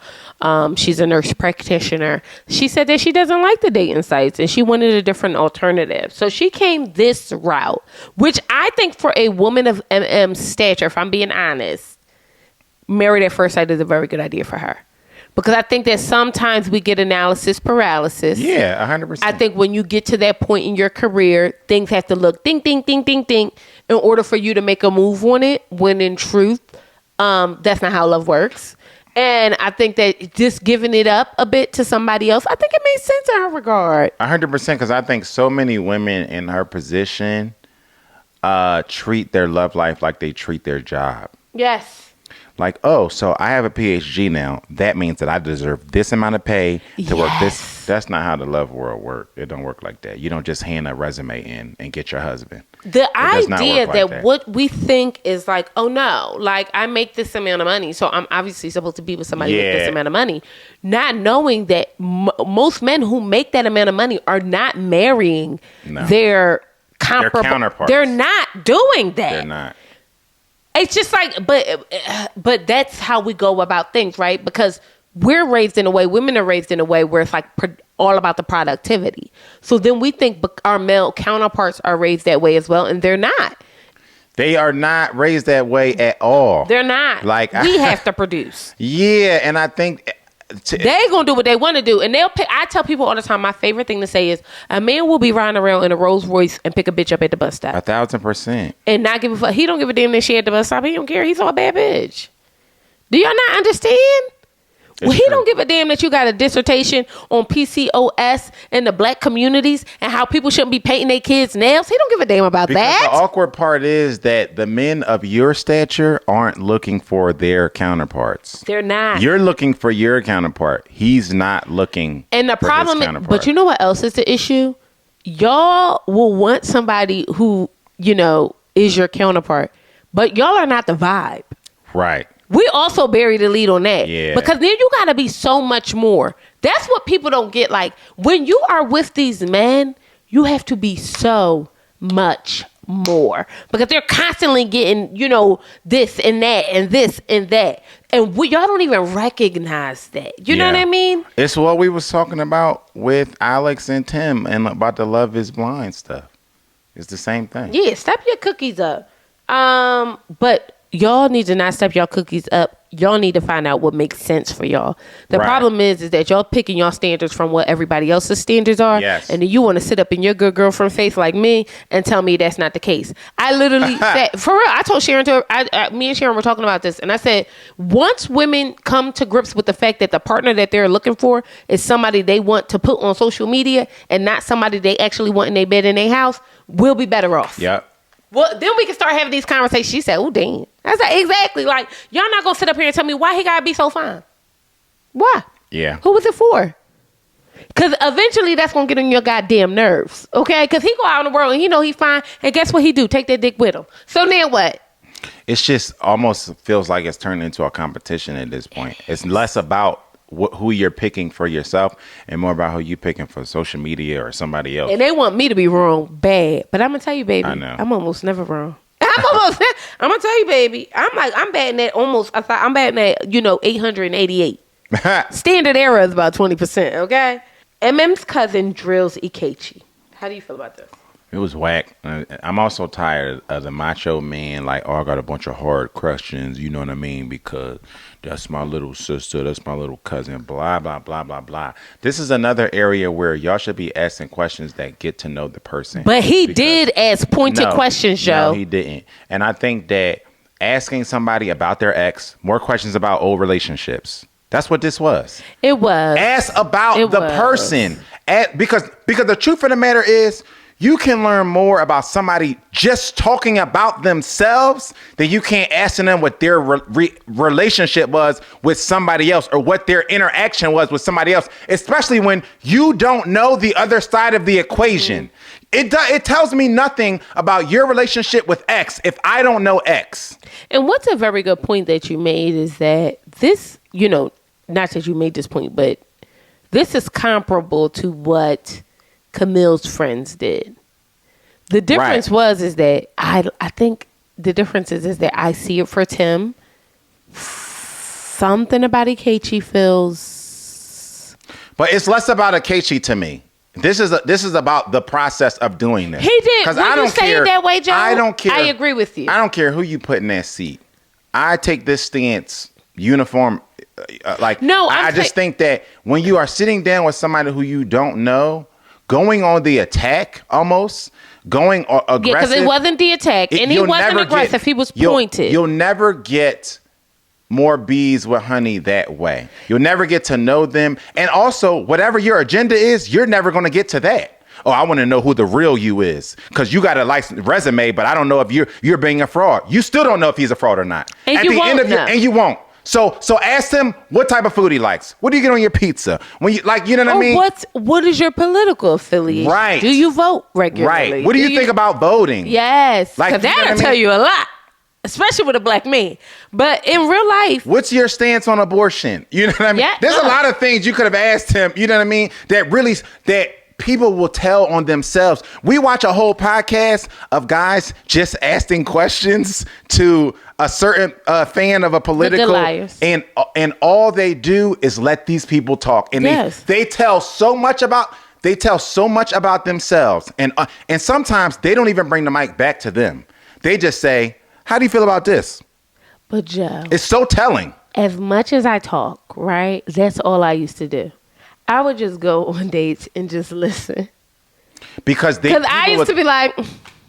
She's a nurse practitioner. She said that she doesn't like the dating sites and she wanted a different alternative. So she came this route, which I think for a woman of MM's stature, if I'm being honest, married at first sight is a very good idea for her. Because I think that sometimes we get analysis paralysis. Yeah, 100%. I think when you get to that point in your career, things have to look ding, ding, ding, ding, ding, in order for you to make a move on it, when in truth, that's not how love works. And I think that just giving it up a bit to somebody else, I think it makes sense in her regard. 100%, because I think so many women in her position treat their love life like they treat their job. Yes. Like, oh, so I have a PhD now. That means that I deserve this amount of pay to work this. That's not how the love world works. It don't work like that. You don't just hand a resume in and get your husband. The idea that what we think is like, oh no, like I make this amount of money, so I'm obviously supposed to be with somebody with this amount of money. Not knowing that most men who make that amount of money are not marrying their counterparts. They're not doing that. They're not. It's just like, but that's how we go about things, right? Because we're raised in a way, women are raised in a way where it's like all about the productivity. So then we think our male counterparts are raised that way as well, and they're not. They are not raised that way at all. They're not. Like, we have to produce. Yeah, and I think they're gonna do what they want to do, and they'll pick. I tell people all the time, my favorite thing to say is, a man will be riding around in a Rolls Royce and pick a bitch up at the bus stop. 1,000%. And not give a fuck. He don't give a damn that she at the bus stop. He don't care. He's all a bad bitch. Do y'all not understand? Well, he don't give a damn that you got a dissertation on PCOS and the black communities and how people shouldn't be painting their kids' nails. He don't give a damn about that. The awkward part is that the men of your stature aren't looking for their counterparts. They're not. You're looking for your counterpart. He's not looking and the for problem his is, counterpart. but you know what else is the issue? Y'all will want somebody who, is your counterpart, but y'all are not the vibe. Right. We also bury the lead on that. Yeah. Because then you got to be so much more. That's what people don't get. Like, when you are with these men, you have to be so much more. Because they're constantly getting, this and that and this and that. And y'all don't even recognize that. You know what I mean? It's what we was talking about with Alex and Tim and about the Love is Blind stuff. It's the same thing. Yeah, step your cookies up. But y'all need to not step y'all cookies up. Y'all need to find out what makes sense for y'all. The problem is that y'all picking y'all standards from what everybody else's standards are. Yes. And then you want to sit up in your good girlfriend face like me and tell me that's not the case. I literally said, for real, I told Sharon, me and Sharon were talking about this. And I said, once women come to grips with the fact that the partner that they're looking for is somebody they want to put on social media and not somebody they actually want in their bed in their house, we'll be better off. Yep. Well, then we can start having these conversations. She said, oh, damn. I said, exactly. Like, y'all not going to sit up here and tell me why he got to be so fine. Why? Yeah. Who was it for? Because eventually that's going to get on your goddamn nerves. Okay? Because he go out in the world and he know he fine. And guess what he do? Take that dick with him. So then what? It's just almost feels like it's turned into a competition at this point. It's less about who you're picking for yourself and more about who you picking for social media or somebody else. And they want me to be wrong bad. But I'm going to tell you, baby. I know. I'm almost never wrong. I'm going to tell you, baby. I'm batting at almost, I'm batting at, 888. Standard error is about 20%, okay? MM's cousin drills Ikechi. How do you feel about this? It was whack. I'm also tired of the macho man, like, I got a bunch of hard questions, you know what I mean? Because that's my little sister, that's my little cousin, blah, blah, blah, blah, blah. This is another area where y'all should be asking questions that get to know the person. But he did ask pointed questions, Joe. No, he didn't. And I think that asking somebody about their ex, more questions about old relationships. That's what this was. It was. Ask about the person. Because the truth of the matter is, you can learn more about somebody just talking about themselves than you can asking them what their relationship was with somebody else or what their interaction was with somebody else, especially when you don't know the other side of the equation. It tells me nothing about your relationship with X if I don't know X. And what's a very good point that you made is that this, not that you made this point, but this is comparable to what Camille's friends did. The difference is that I think the difference is that I see it for Tim. Something about Ikechi feels, but it's less about Ikechi to me. This is about the process of doing this. He did. When I don't say it that way, Joe, I don't care. I agree with you. I don't care who you put in that seat. I take this stance uniform. I just think that when you are sitting down with somebody who you don't know, going on the attack almost, going aggressive. Yeah, because it wasn't the attack. And he wasn't aggressive. He was pointed. You'll never get more bees with honey that way. You'll never get to know them. And also, whatever your agenda is, you're never going to get to that. Oh, I want to know who the real you is. Because you got a license resume, but I don't know if you're being a fraud. You still don't know if he's a fraud or not. And and you won't. So ask him what type of food he likes. What do you get on your pizza? When you what I mean? What is your political affiliation? Right. Do you vote regularly? Right. What do you think about voting? Yes. Because that'll tell you a lot, especially with a black man. But in real life, what's your stance on abortion? You know what I mean? Yeah, There's a lot of things you could have asked him. You know what I mean? That people will tell on themselves. We watch a whole podcast of guys just asking questions to a certain fan of a political, and all they do is let these people talk, and they tell so much about themselves, and sometimes they don't even bring the mic back to them. They just say, "How do you feel about this?" But Joe, it's so telling. As much as I talk, right? That's all I used to do. I would just go on dates and just listen. Because I used to be like,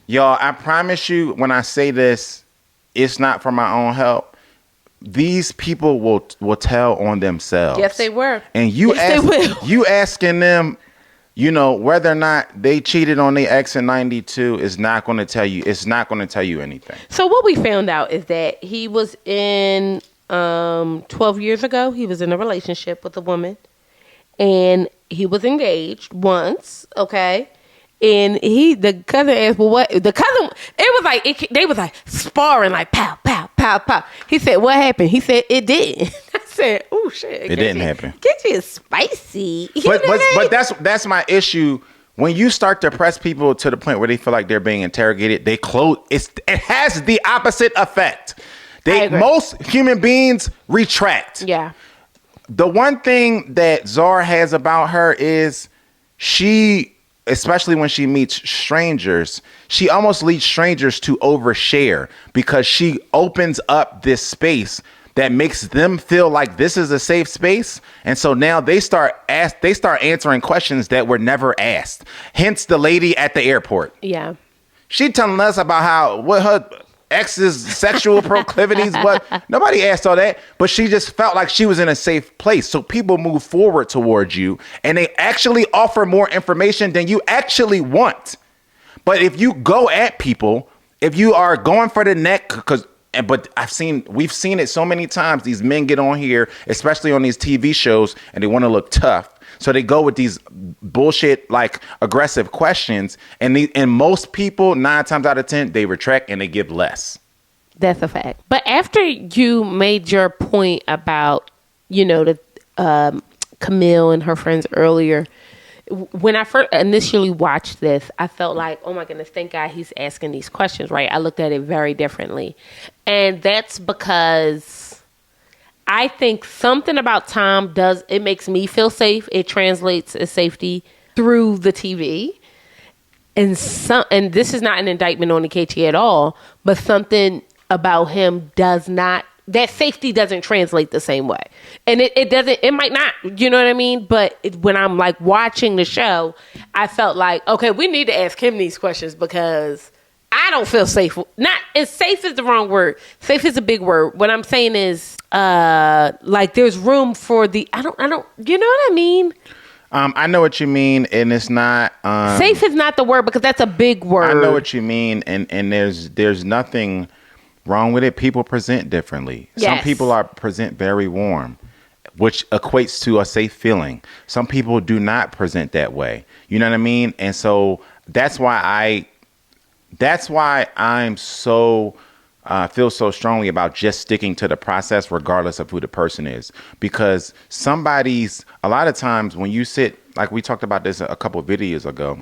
y'all, I promise you, when I say this, it's not for my own help. These people will tell on themselves. Yes, they were. And you asking them, whether or not they cheated on their ex in 92 is not going to tell you. It's not going to tell you anything. So what we found out is that he was in 12 years ago. He was in a relationship with a woman, and he was engaged once. Okay. And the cousin asked, well, what? The cousin, it was like, they was like sparring, like pow, pow, pow, pow. He said, what happened? He said, it didn't. I said, oh, shit. It didn't happen. Get you spicy. But that's my issue. When you start to press people to the point where they feel like they're being interrogated, they close. It has the opposite effect. Most human beings retract. Yeah. The one thing that Zar has about her is especially when she meets strangers, she almost leads strangers to overshare because she opens up this space that makes them feel like this is a safe space. And so now they start answering questions that were never asked. Hence the lady at the airport. Yeah. She telling us about what her ex's sexual proclivities, but nobody asked all that, but she just felt like she was in a safe place. So people move forward towards you and they actually offer more information than you actually want. But if you go at people, if you are going for the neck, but we've seen it so many times. These men get on here, especially on these TV shows, and they want to look tough. So they go with these bullshit, like aggressive questions. And most people, 9 times out of 10, they retract and they give less. That's a fact. But after you made your point about, Camille and her friends earlier, when I first initially watched this, I felt like, oh my goodness, thank God he's asking these questions, right? I looked at it very differently. And that's because I think something about Tom it makes me feel safe. It translates as safety through the TV. And this is not an indictment on KT at all, but something about him that safety doesn't translate the same way. And it might not, you know what I mean? But when I'm like watching the show, I felt like, okay, we need to ask him these questions because I don't feel safe. Safe is the wrong word. Safe is a big word. What I'm saying is, like there's room for you know what I mean? I know what you mean, and it's not safe is not the word because that's a big word. I know what you mean, and there's nothing wrong with it. People present differently. Yes. Some people present very warm, which equates to a safe feeling. Some people do not present that way. You know what I mean? And so that's why I'm so feel so strongly about just sticking to the process regardless of who the person is, because a lot of times when you sit, like we talked about this a couple of videos ago,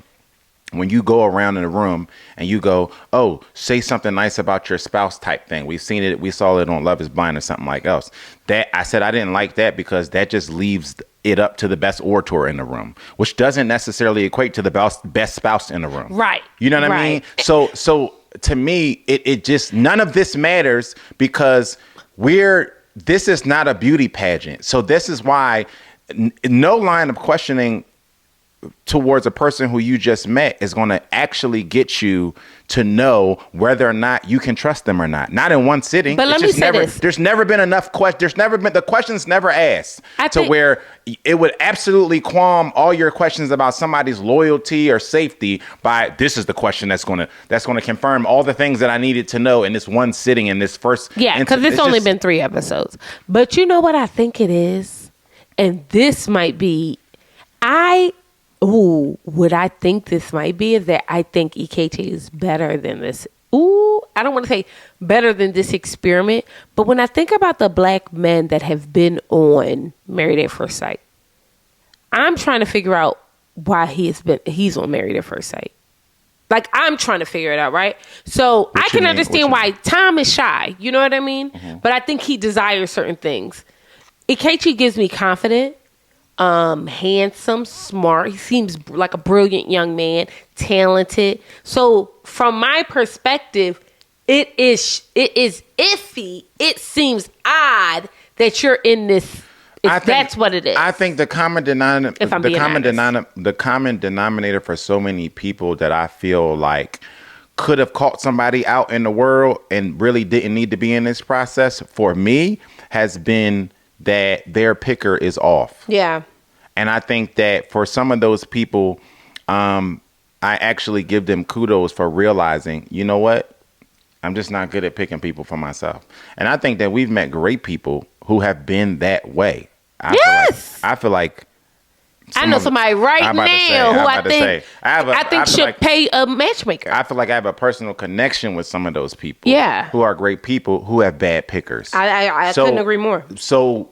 when you go around in a room and you go, oh, say something nice about your spouse type thing. We saw it on Love is Blind or something like else. That I said I didn't like that because that just leaves it up to the best orator in the room, which doesn't necessarily equate to the best spouse in the room. Right. You know what I mean? So to me, it just, none of this matters because this is not a beauty pageant. So this is why no line of questioning towards a person who you just met is going to actually get you to know whether or not you can trust them or not. Not in one sitting. But let me say this. There's never been enough questions. The questions never asked where it would absolutely qualm all your questions about somebody's loyalty or safety by this is the question that's going to confirm all the things that I needed to know in this one sitting in this first. Yeah, because it's only been 3 episodes. But you know what I think it is? And this might be, what I think this might be is that I think EKT is better than this. I don't want to say better than this experiment, but when I think about the black men that have been on Married at First Sight, I'm trying to figure out why he's on Married at First Sight. Like, I'm trying to figure it out, right? So I can understand why Tom is shy. You know what I mean? Mm-hmm. But I think he desires certain things. Ikechi gives me confident, handsome, smart. He seems like a brilliant young man, talented. So from my perspective, it is iffy. It seems odd that you're in this. That's what it is. I think the common denominator for so many people that I feel like could have caught somebody out in the world and really didn't need to be in this process, for me, has been that their picker is off. Yeah. And I think that for some of those people, I actually give them kudos for realizing, you know what? I'm just not good at picking people for myself. And I think that we've met great people who have been that way. I feel like I know somebody right now who I think should pay a matchmaker. I feel like I have a personal connection with some of those people. Yeah. Who are great people who have bad pickers. I couldn't agree more. So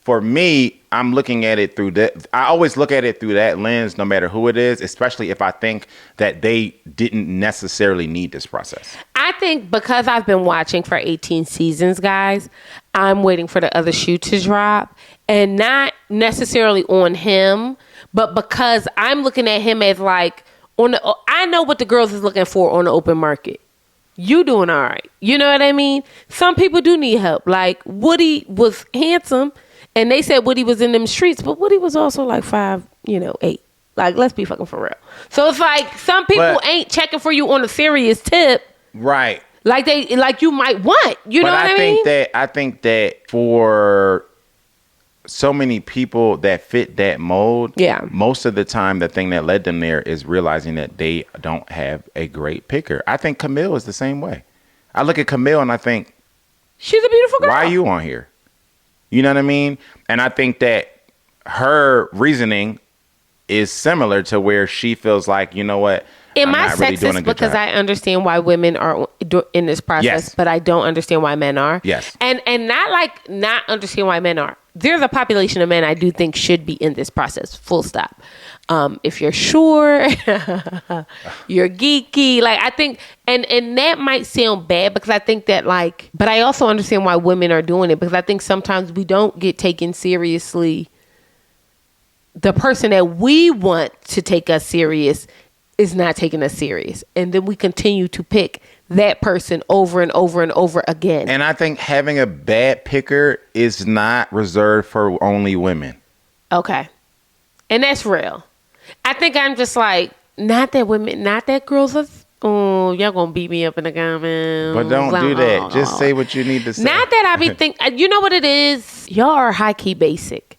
for me, I'm looking at it through that. I always look at it through that lens, no matter who it is, especially if I think that they didn't necessarily need this process. I think because I've been watching for 18 seasons, guys, I'm waiting for the other shoe to drop. And not necessarily on him, but because I'm looking at him as like, I know what the girls is looking for on the open market. You doing all right. You know what I mean? Some people do need help. Like, Woody was handsome, and they said Woody was in them streets, but Woody was also like 5'8". Like, let's be fucking for real. So it's like some people ain't checking for you on a serious tip. Right. Like you might want. You know what I mean? I think that for so many people that fit that mold, most of the time the thing that led them there is realizing that they don't have a great picker. I think Camille is the same way. I look at Camille and I think, she's a beautiful girl. Why are you on here? You know what I mean? And I think that her reasoning is similar to where she feels like, you know what? Am I sexist because I understand why women are in this process, yes, but I don't understand why men are? Yes. And not understand why men are. There's a population of men I do think should be in this process, full stop. If you're sure, you're geeky. Like, I think, and that might sound bad because I think that but I also understand why women are doing it, because I think sometimes we don't get taken seriously. The person that we want to take us serious is not taking us serious. And then we continue to pick that person over and over and over again. And I think having a bad picker is not reserved for only women. Okay. And that's real. I think I'm just like, not that girls are, y'all gonna beat me up in the comments. But don't do that. Just say what you need to say. Not that I be thinking, you know what it is? Y'all are high-key basic.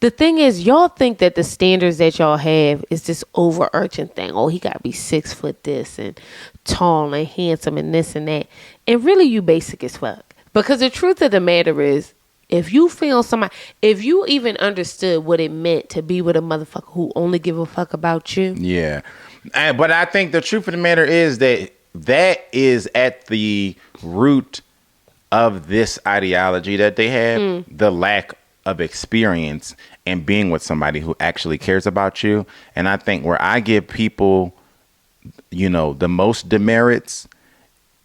The thing is, y'all think that the standards that y'all have is this overarching thing. Oh, he got to be 6 foot this and tall and handsome and this and that. And really, you basic as fuck. Because the truth of the matter is, if you feel somebody, if you even understood what it meant to be with a motherfucker who only give a fuck about you. Yeah. But I think the truth of the matter is that is at the root of this ideology that they have, the lack of experience and being with somebody who actually cares about you. And I think where I give people, the most demerits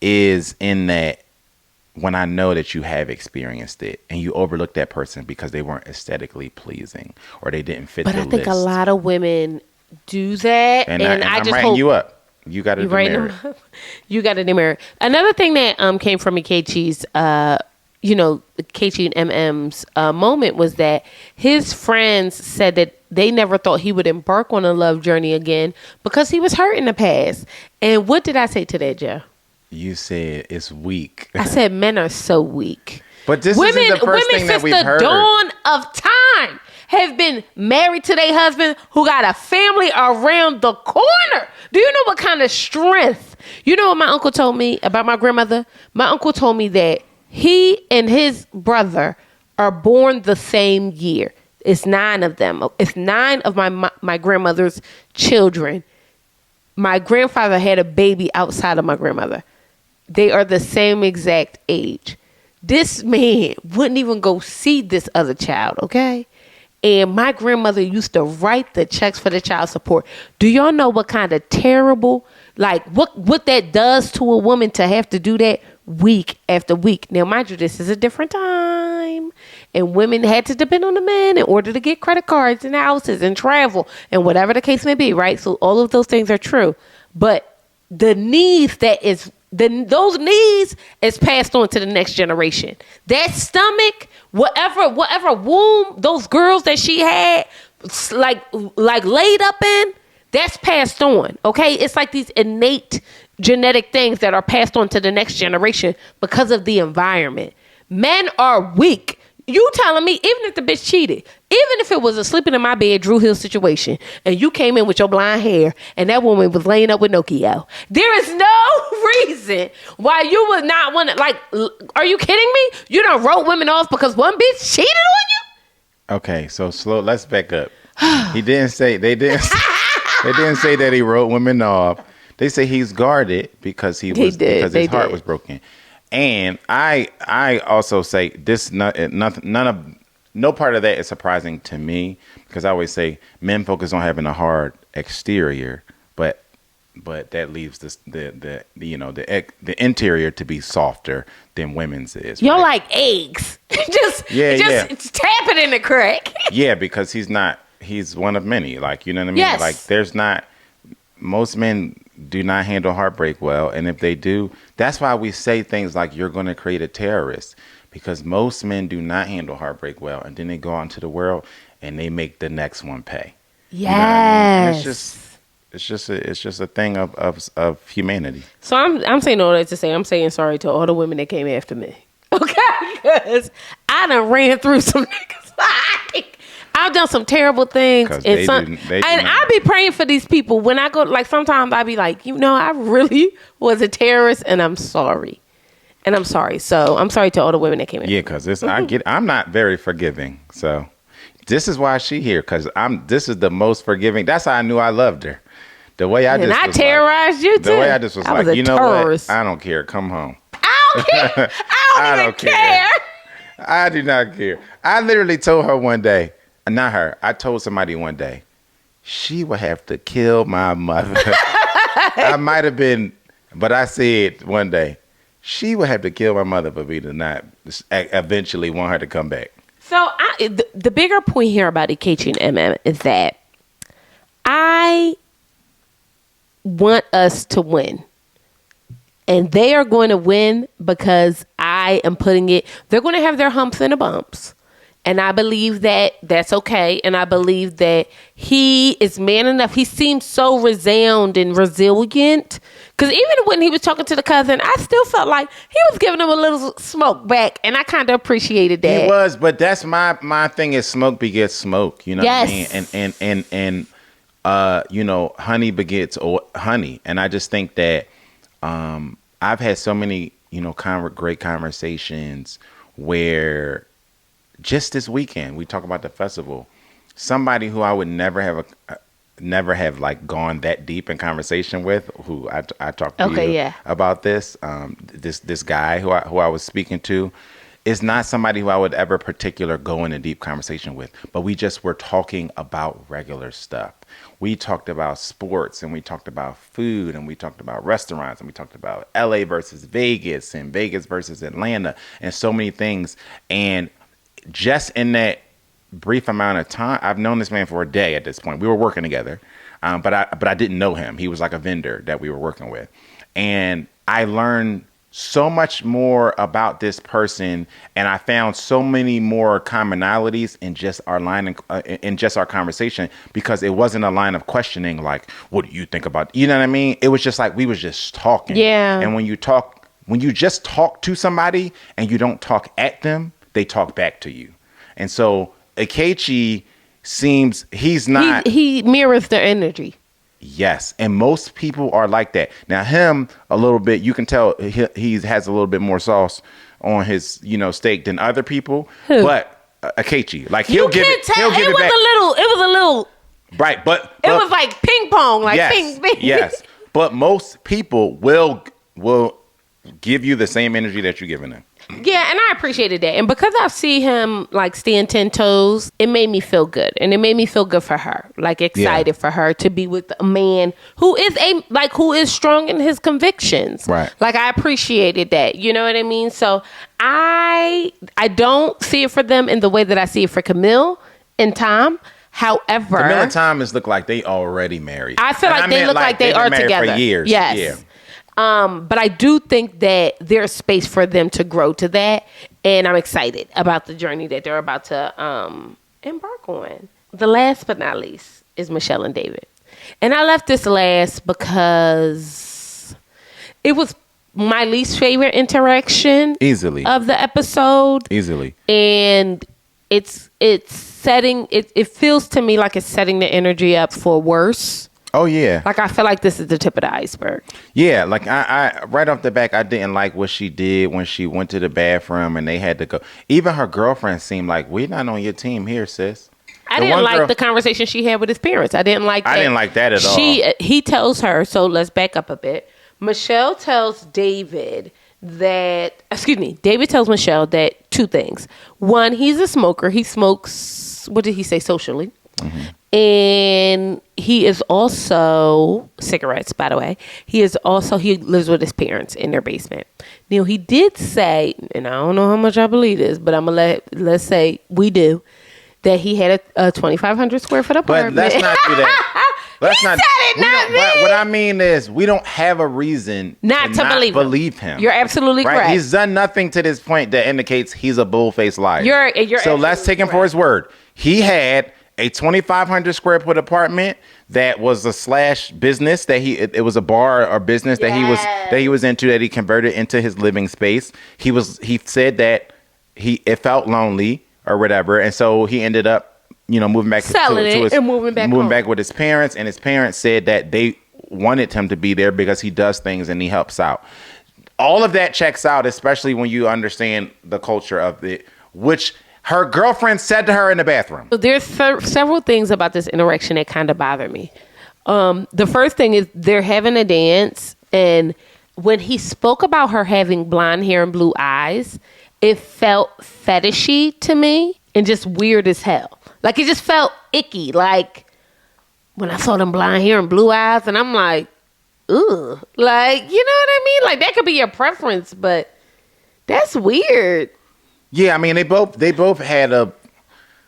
is in that when I know that you have experienced it and you overlook that person because they weren't aesthetically pleasing or they didn't fit the list. But I think a lot of women do that. And I just writing you up. You got a demerit. You got a demerit. Another thing that came from Ikechi's Kechi and MM's moment was that his friends said that they never thought he would embark on a love journey again because he was hurt in the past. And what did I say to that, Joe? You said it's weak. I said men are so weak. But this isn't the first thing that we've heard. Women since the dawn of time have been married to their husband who got a family around the corner. Do you know what kind of strength? You know what my uncle told me about my grandmother? My uncle told me that he and his brother are born the same year. It's 9 of them. It's 9 of my grandmother's children. My grandfather had a baby outside of my grandmother. They are the same exact age. This man wouldn't even go see this other child, okay? And my grandmother used to write the checks for the child support. Do y'all know what kind of terrible, like what that does to a woman to have to do that week after week? Now, mind you, this is a different time. And women had to depend on the men in order to get credit cards and houses and travel and whatever the case may be, right? So all of those things are true. But the needs those needs is passed on to the next generation. That stomach, whatever womb those girls that she had, like laid up in, that's passed on. Okay, it's like these innate genetic things that are passed on to the next generation because of the environment. Men are weak. You telling me, even if the bitch cheated, even if it was a sleeping in my bed Drew Hill situation, and you came in with your blonde hair, and that woman was laying up with Nokia, there is no reason why you would not want to, like, are you kidding me? You done wrote women off because one bitch cheated on you? Okay, so slow. Let's back up. They didn't say that he wrote women off. They say he's guarded because because his heart was broken. And I also say this, no part of that is surprising to me, because I always say men focus on having a hard exterior, but that leaves the interior to be softer than women's is. You're right? like eggs. just tap it in the crack. Yeah, because he's one of many. Like, you know what I mean? Yes. Like most men do not handle heartbreak well. And if they do, that's why we say things like you're going to create a terrorist, because most men do not handle heartbrik well. And then they go out into the world and they make the next one pay. Yes. You know what I mean? It's just a thing of humanity. So I'm saying all that to say I'm saying sorry to all the women that came after me. Okay? Because I done ran through some niggas. I've done some terrible things, and I be praying for these people when I go. Like, sometimes I be like, I really was a terrorist, and I'm sorry, So I'm sorry to all the women that came in. Yeah, because I'm not very forgiving. So this is why she here, because this is the most forgiving. That's how I knew I loved her. The way I terrorized you too. The way I just was like, you know what? I don't care. Come home. I don't care. I don't even care. I do not care. I literally told her one day. Not her. I told somebody one day, she would have to kill my mother. I might have been, but I said one day, she would have to kill my mother for me to not eventually want her to come back. So the bigger point here about Ikechi and MM is that I want us to win. And they are going to win because I am putting it, they're going to have their humps and the bumps. And I believe that that's okay. And I believe that he is man enough. He seems so resound and resilient. Because even when he was talking to the cousin, I still felt like he was giving him a little smoke back. And I kind of appreciated that. He was, but that's my thing is smoke begets smoke. You know what I mean? And honey begets honey. And I just think that I've had so many, great conversations where just this weekend we talk about the festival. Somebody who I would never have like gone that deep in conversation with, who I talked to you about this. This guy who I was speaking to is not somebody who I would ever particular go in a deep conversation with. But we just were talking about regular stuff. We talked about sports, and we talked about food, and we talked about restaurants, and we talked about LA versus Vegas and Vegas versus Atlanta, and so many things. And just in that brief amount of time, I've known this man for a day at this point. We were working together, but I didn't know him. He was like a vendor that we were working with. And I learned so much more about this person, and I found so many more commonalities in just our our conversation, because it wasn't a line of questioning like, what do you think about, you know what I mean? It was just like we was just talking. Yeah. And when you just talk to somebody and you don't talk at them, they talk back to you. And so Ikechi seems he mirrors their energy. Yes. And most people are like that. Now him, a little bit, you can tell he has a little bit more sauce on his, steak than other people. Who? But Ikechi, like he'll give it back. It was a little right, but it was like ping pong, like ping. Yes. But most people will give you the same energy that you're giving them. Yeah, and I appreciated that. And because I see him like stand 10 toes, it made me feel good. And it made me feel good for her. Like excited for her to be with a man who is strong in his convictions. Right. Like I appreciated that. You know what I mean? So I don't see it for them in the way that I see it for Camille and Tom. However, Camille and Thomas look like they already married. I feel like they look like they are together for years. Yes. Yeah. But I do think that there's space for them to grow to that. And I'm excited about the journey that they're about to embark on. The last but not least is Michelle and David. And I left this last because it was my least favorite interaction Easily. of the episode. Easily. And it's setting, it feels to me like it's setting the energy up for worse. Oh, yeah. Like, I feel like this is the tip of the iceberg. Yeah, like I right off the back, I didn't like what she did when she went to the bathroom and they had to go. Even her girlfriend seemed like, we're not on your team here, sis. I didn't like the conversation she had with his parents. I didn't like that. I didn't like that at all. He tells her, so let's back up a bit. Michelle tells David David tells Michelle that two things. One, he's a smoker. He smokes, what did he say, socially? Mm-hmm. And he is also, cigarettes, by the way. He lives with his parents in their basement. Now, he did say, and I don't know how much I believe this, but I'm going to let's say we do, that he had a 2,500 square foot apartment. But let's not do that. Let's He said it, not me. But what I mean is, we don't have a reason not to believe him. You're absolutely correct. He's done nothing to this point that indicates he's a bull-faced liar. You're let's take him for his word. He had a 2,500 square foot apartment that was a slash business that it was a bar or business that he was into, that he converted into his living space. He said that it felt lonely or whatever, and so he ended up moving back moving back with his parents, and his parents said that they wanted him to be there because he does things and he helps out. All of that checks out, especially when you understand the culture of it, which her girlfriend said to her in the bathroom. So there's several things about this interaction that kind of bother me. The first thing is they're having a dance, and when he spoke about her having blonde hair and blue eyes, it felt fetishy to me and just weird as hell. Like, it just felt icky. Like, when I saw them blonde hair and blue eyes, and I'm like, ugh. Like, you know what I mean? Like, that could be your preference, but that's weird. Yeah, I mean, they both had a...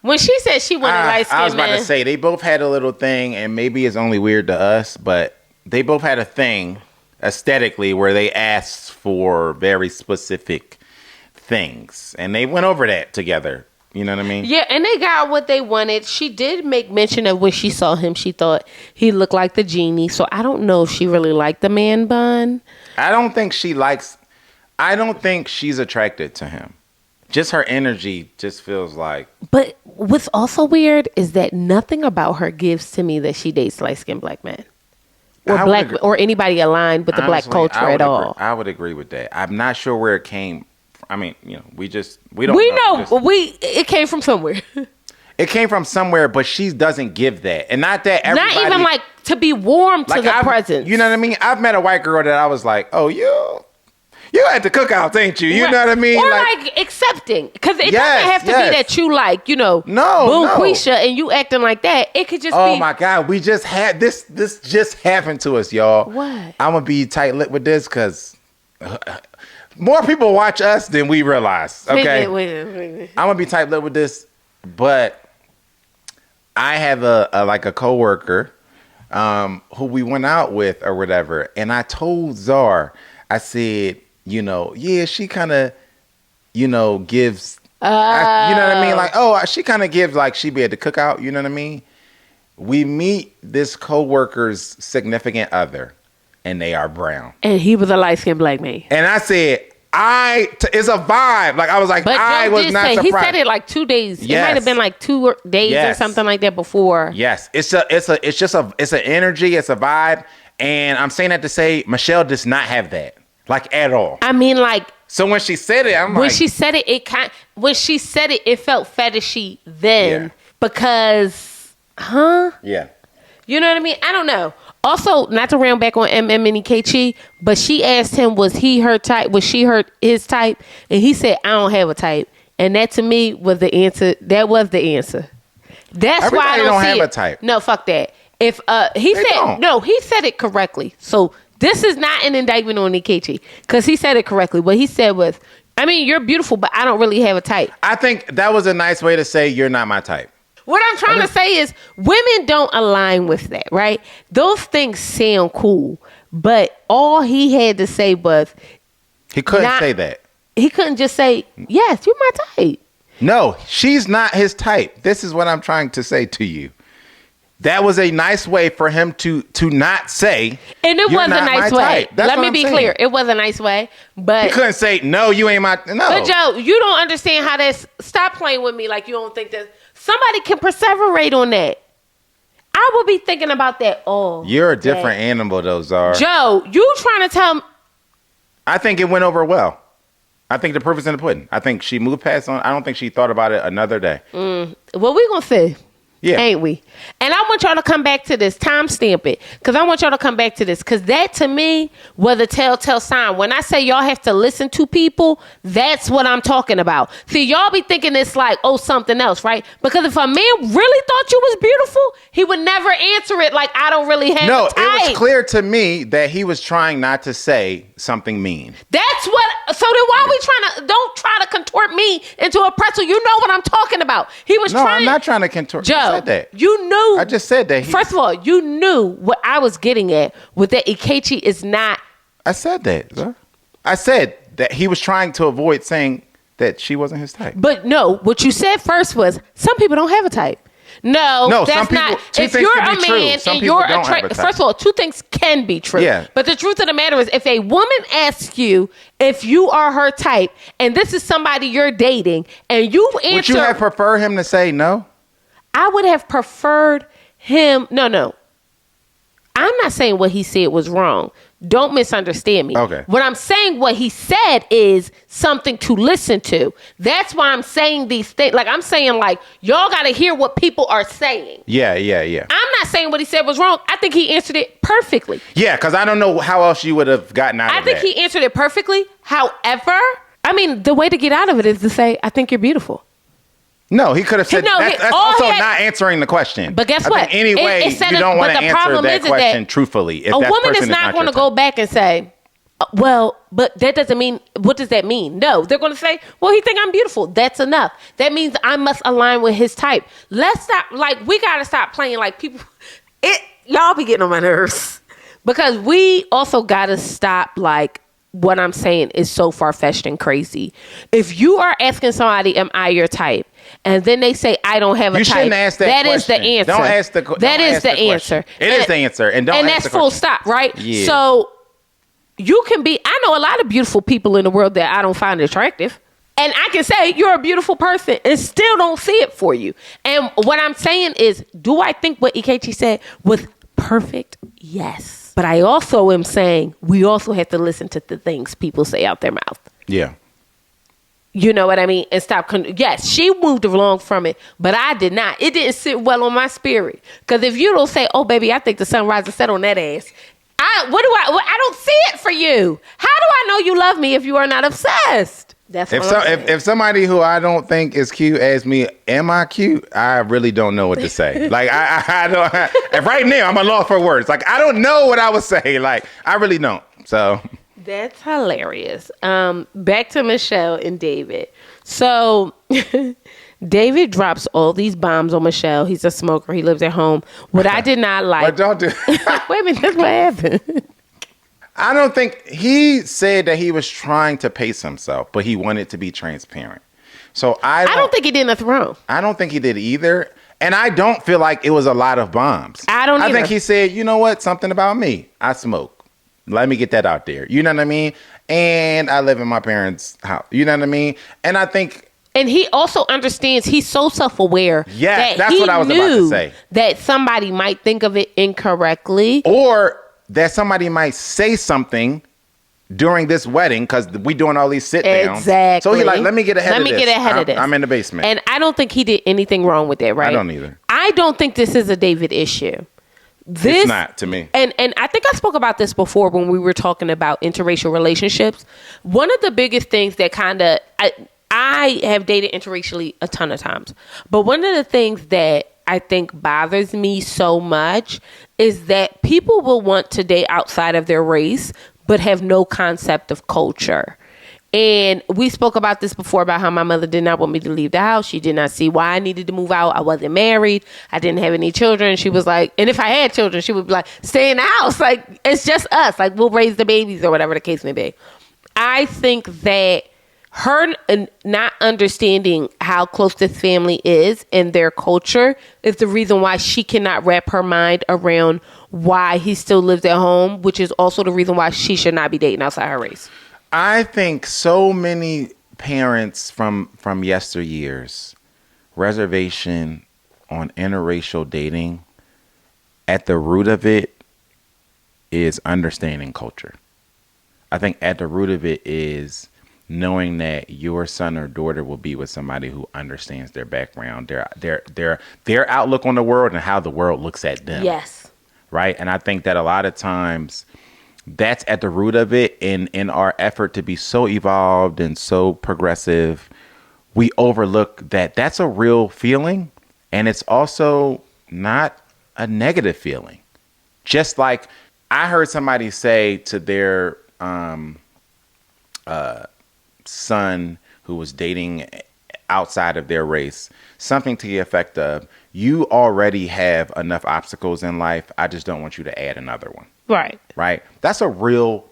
When she said she wanted light-skinned man... I was about to say, they both had a little thing, and maybe it's only weird to us, but they both had a thing aesthetically where they asked for very specific things, and they went over that together. You know what I mean? Yeah, and they got what they wanted. She did make mention of when she saw him, she thought he looked like the genie. So I don't know if she really liked the man bun. I don't think she's attracted to him. Just her energy just feels like... But what's also weird is that nothing about her gives to me that she dates light-skinned black men. Or anybody aligned with the black culture at all. I would agree with that. I'm not sure where it came. I mean, we don't know. It came from somewhere. It came from somewhere, but she doesn't give that. And not that everybody... Not even like to be warm to the presence. You know what I mean? I've met a white girl that I was like, oh, you at the cookouts, ain't you? You know what I mean? Or like accepting. Because it doesn't have to be that you like, no, Quisha, and you acting like that. It could just be... Oh my God, we just had... This just happened to us, y'all. What? I'm going to be tight-lipped with this because... more people watch us than we realize. Okay, wait. I'm gonna be tight-lipped with this, but I have a coworker who we went out with or whatever, and I told Zar, I said, she kind of, gives, you know what I mean? Like, she kind of gives like she be at the cookout. You know what I mean? We meet this coworker's significant other, and they are brown. And he was a light-skinned black man. And I said, it's a vibe. Like, I was like, I was not surprised. He said it like 2 days. Yes. It might have been like 2 days or something like that before. Yes. It's an energy. It's a vibe. And I'm saying that to say Michelle does not have that. Like, at all. I mean, like... So when she said it, when she said it, it felt fetishy then. Yeah. Because... Huh? Yeah. You know what I mean? I don't know. Also, not to round back on MM and EKG, but she asked him, was he her type? Was she his type? And he said, I don't have a type. And that to me was the answer. That was the answer. That's Everybody why I don't have see a type. No, fuck that. If he said it correctly. So this is not an indictment on EKG because he said it correctly. What he said was, I mean, you're beautiful, but I don't really have a type. I think that was a nice way to say you're not my type. What I'm trying to say is women don't align with that, right? Those things sound cool, but all he had to say was... He couldn't say that. He couldn't just say, yes, you're my type. No, she's not his type. This is what I'm trying to say to you. That was a nice way for him to not say. And it was a nice way. Let me be clear. It was a nice way, but he couldn't say, no, you ain't my... No. But Joe, you don't understand how that's... Stop playing with me like you don't think that... Somebody can perseverate on that. I will be thinking about that all You're a different animal, though, Zar. Joe, you trying to tell me... I think it went over well. I think the proof is in the pudding. I think she moved past on. I don't think she thought about it another day. Well, we gonna see. Yeah. Ain't we? And I want y'all to come back to this. Timestamp it. Because I want y'all to come back to this. Because that, to me, was a telltale sign. When I say y'all have to listen to people, that's what I'm talking about. See, y'all be thinking it's like, oh, something else, right? Because if a man really thought you was beautiful, he would never answer it like, I don't really have a type. It was clear to me that he was trying not to say something mean. That's what... So then why are we trying to... Don't try to contort me into a pretzel. You know what I'm talking about. He was trying... No, I'm not trying to contort. Joe, I said that. You knew... I just said that. First of all, you knew what I was getting at with that Ikechi is not... I said that, sir. I said that he was trying to avoid saying that she wasn't his type. But no, what you said first was, some people don't have a type. No, that's some people, not. If you're a man and you're attracted, first of all, two things can be true. Yeah. But the truth of the matter is, if a woman asks you if you are her type, and this is somebody you're dating, and you answer, would you have preferred him to say no? I would have preferred him. No. I'm not saying what he said was wrong. Don't misunderstand me. Okay. What I'm saying, what he said is something to listen to. That's why I'm saying these things. Like, I'm saying, like, y'all got to hear what people are saying. Yeah. I'm not saying what he said was wrong. I think he answered it perfectly. Yeah, because I don't know how else you would have gotten out of that. I think he answered it perfectly. However, I mean, the way to get out of it is to say, I think you're beautiful. No, he could have said that's also not answering the question. But guess what? Anyway, you don't want to answer that question truthfully. If a that woman person is not going to go back and say, well, but that doesn't mean, what does that mean? No, they're going to say, well, he think I'm beautiful. That's enough. That means I must align with his type. Let's stop, like, we got to stop playing like people. Y'all be getting on my nerves. Because we also got to stop, like, what I'm saying is so far-fetched and crazy. If you are asking somebody, am I your type? And then they say, I don't have a type. You shouldn't ask that question. That is the answer. Don't ask the question. That is the answer. It is the answer. And that's full stop, right? Yeah. So you can be, I know a lot of beautiful people in the world that I don't find attractive. And I can say you're a beautiful person and still don't see it for you. And what I'm saying is, do I think what Ikechi said was perfect? Yes. But I also am saying we also have to listen to the things people say out their mouth. Yeah. You know what I mean? And stop. Yes, she moved along from it, but I did not. It didn't sit well on my spirit. Because if you don't say, oh, baby, I think the sun rises and set on that ass. I don't see it for you. How do I know you love me if you are not obsessed? That's if somebody who I don't think is cute asks me, am I cute? I really don't know what to say. Like, I don't. And right now, I'm a loss for words. Like, I don't know what I would say. Like, I really don't. So... That's hilarious. Back to Michelle and David. So David drops all these bombs on Michelle. He's a smoker. He lives at home. What I did not like. But don't do. Wait a minute. That's what happened. I don't think he said that he was trying to pace himself, but he wanted to be transparent. So I don't think he did nothing wrong. I don't think he did either. And I don't feel like it was a lot of bombs. I think he said, you know what? Something about me. I smoke. Let me get that out there. You know what I mean? And I live in my parents' house. You know what I mean? And I think... And he also understands, he's so self-aware. Yeah, that's what I was about to say. That somebody might think of it incorrectly. Or that somebody might say something during this wedding because we doing all these sit-downs. Exactly. So he's like, let me get ahead of this. I'm in the basement. And I don't think he did anything wrong with that, right? I don't either. I don't think this is a David issue. This, it's not to me. And I think I spoke about this before when we were talking about interracial relationships. One of the biggest things that kind of, I have dated interracially a ton of times, but one of the things that I think bothers me so much is that people will want to date outside of their race, but have no concept of culture. And we spoke about this before about how my mother did not want me to leave the house. She did not see why I needed to move out. I wasn't married. I didn't have any children. She was like, and if I had children, she would be like, stay in the house. Like, it's just us. Like, we'll raise the babies or whatever the case may be. I think that her not understanding how close this family is and their culture is the reason why she cannot wrap her mind around why he still lives at home, which is also the reason why she should not be dating outside her race. I think so many parents from yesteryears, reservation on interracial dating, at the root of it is understanding culture. I think at the root of it is knowing that your son or daughter will be with somebody who understands their background, their outlook on the world, and how the world looks at them. Yes. Right? And I think that a lot of times that's at the root of it. In our effort to be so evolved and so progressive, we overlook that that's a real feeling, and it's also not a negative feeling. Just like I heard somebody say to their son who was dating outside of their race, something to the effect of, you already have enough obstacles in life. I just don't want you to add another one. Right. Right. That's a real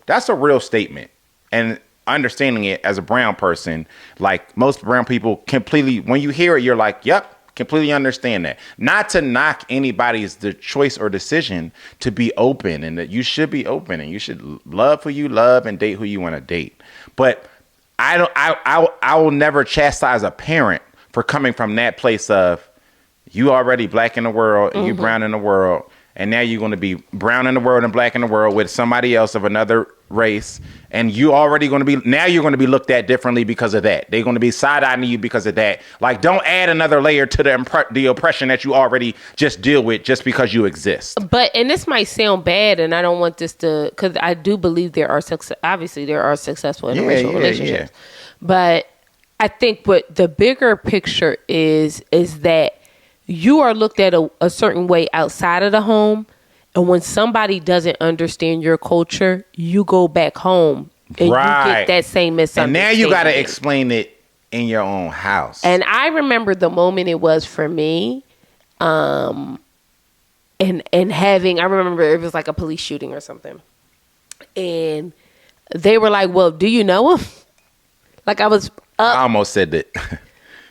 statement. And understanding it as a brown person, like most brown people completely, when you hear it, you're like, yep, completely understand that. Not to knock anybody's the choice or decision to be open, and that you should be open and you should love who you love and date who you want to date. But I will never chastise a parent for coming from that place of, you already black in the world and you brown in the world, and now you're going to be brown in the world and black in the world with somebody else of another race, and you're going to be looked at differently because of that. They're going to be side-eyeing you because of that. Like, don't add another layer to the oppression that you already just deal with just because you exist. But, and this might sound bad, and I don't want this to, because I do believe there are successful interracial relationships. Yeah. But I think what the bigger picture is that you are looked at a certain way outside of the home. And when somebody doesn't understand your culture, you go back home and you get that same misunderstanding. And now you got to explain it in your own house. And I remember the moment it was for me, and having, I remember it was like a police shooting or something. And they were like, well, do you know him? Like, I was I almost said that.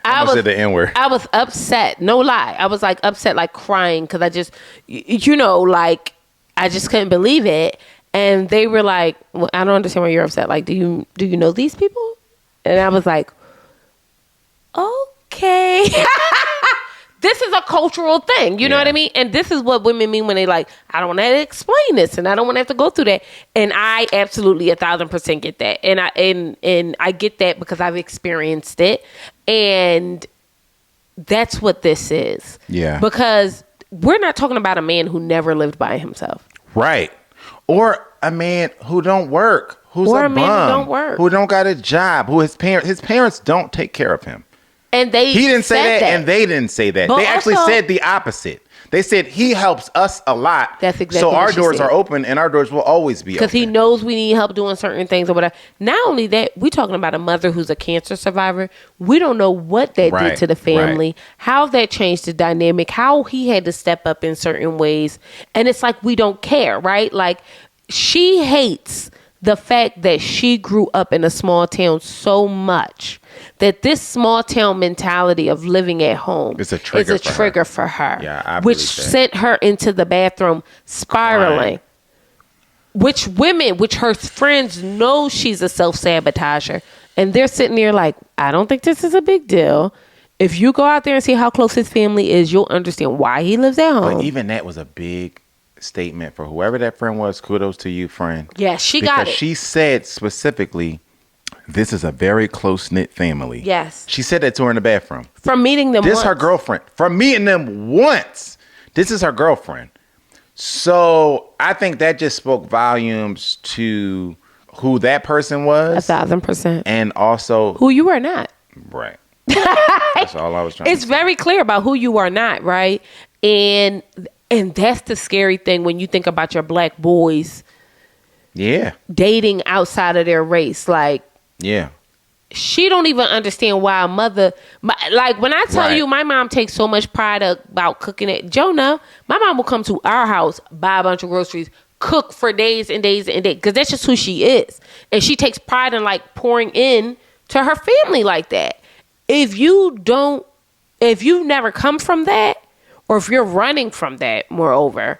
I said the N-word. I was upset. No lie. I was like upset, like crying, because I just, like, I just couldn't believe it. And they were like, well, I don't understand why you're upset. Like, do you know these people? And I was like, okay. This is a cultural thing. You know what I mean? And this is what women mean when they like, I don't want to explain this and I don't want to have to go through that. And I absolutely 1,000% get that. And I get that because I've experienced it. And that's what this is. Yeah. Because we're not talking about a man who never lived by himself. Right. Or a man who don't work, who's a bum, man who don't work, who don't got a job, who his parents don't take care of him. And he didn't say that, and they didn't say that. But they actually said the opposite. They said he helps us a lot. That's exactly so what our she doors said. are open, and our doors will always be open. Because he knows we need help doing certain things or whatever. Not only that, we're talking about a mother who's a cancer survivor. We don't know what that did to the family, how that changed the dynamic, how he had to step up in certain ways. And it's like we don't care, right? Like, she hates the fact that she grew up in a small town so much that this small town mentality of living at home is a trigger for her. Yeah, which sent her into the bathroom spiraling. Which her friends know she's a self-sabotager. And they're sitting there like, I don't think this is a big deal. If you go out there and see how close his family is, you'll understand why he lives at home. But even that was a big statement for whoever that friend was. Kudos to you, friend. Yeah, she got it. Because she said specifically, this is a very close-knit family. Yes. She said that to her in the bathroom. From meeting them once. This is her girlfriend. From meeting them once. This is her girlfriend. So I think that just spoke volumes to who that person was. 1,000%. And also who you are not. Right. That's all I was trying to say. It's very clear about who you are not, right? And that's the scary thing when you think about your black boys dating outside of their race. Like, she don't even understand why a mother, like when I tell you my mom takes so much pride about cooking it. Jonah, my mom will come to our house, buy a bunch of groceries, cook for days and days and days, because that's just who she is. And she takes pride in like pouring in to her family like that. If you've never come from that, or if you're running from that, moreover,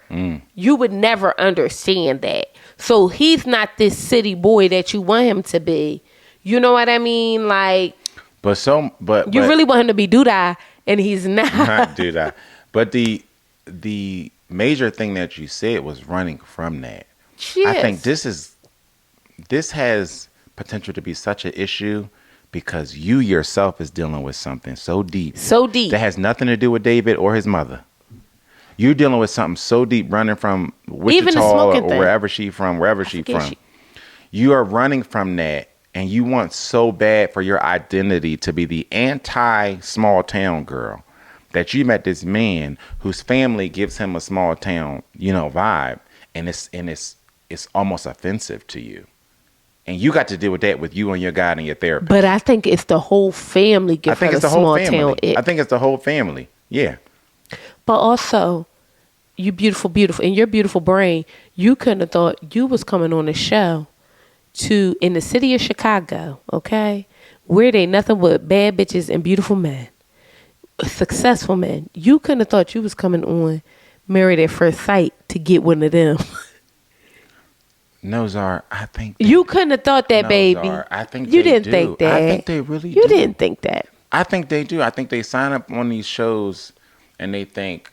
you would never understand that. So he's not this city boy that you want him to be. You know what I mean? Like, but you really want him to be Doodah, and he's not. Not Doodah. But the major thing that you said was running from that. Yes. I think this has potential to be such an issue because you yourself is dealing with something so deep that has nothing to do with David or his mother. You're dealing with something so deep, running from Wichita or wherever she's from. You are running from that, and you want so bad for your identity to be the anti-small town girl that you met this man whose family gives him a small town, vibe, and it's almost offensive to you. And you got to deal with that with you and your guy and your therapist. But I think it's the whole family give her the small town. I think it's the whole family. Yeah. But also, you beautiful. In your beautiful brain, you couldn't have thought you was coming on a show in the city of Chicago, okay? Where they nothing but bad bitches and beautiful men. Successful men. You couldn't have thought you was coming on Married at First Sight to get one of them. No, Zar, I think you couldn't have thought that, baby. Zar, I think you didn't think that. I think they really do. You didn't think that. I think they do. I think they sign up on these shows and they think,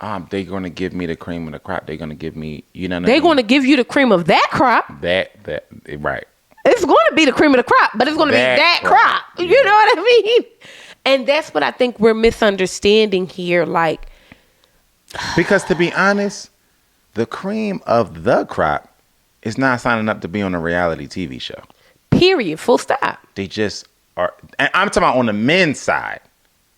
they're going to give me the cream of the crop. They're going to give me, They're going to give you the cream of that crop. That right. It's going to be the cream of the crop, but it's going to be that crop. Yeah. You know what I mean? And that's what I think we're misunderstanding here. Like, because to be honest, the cream of the crop is not signing up to be on a reality TV show. Period. Full stop. They just are. And I'm talking about on the men's side.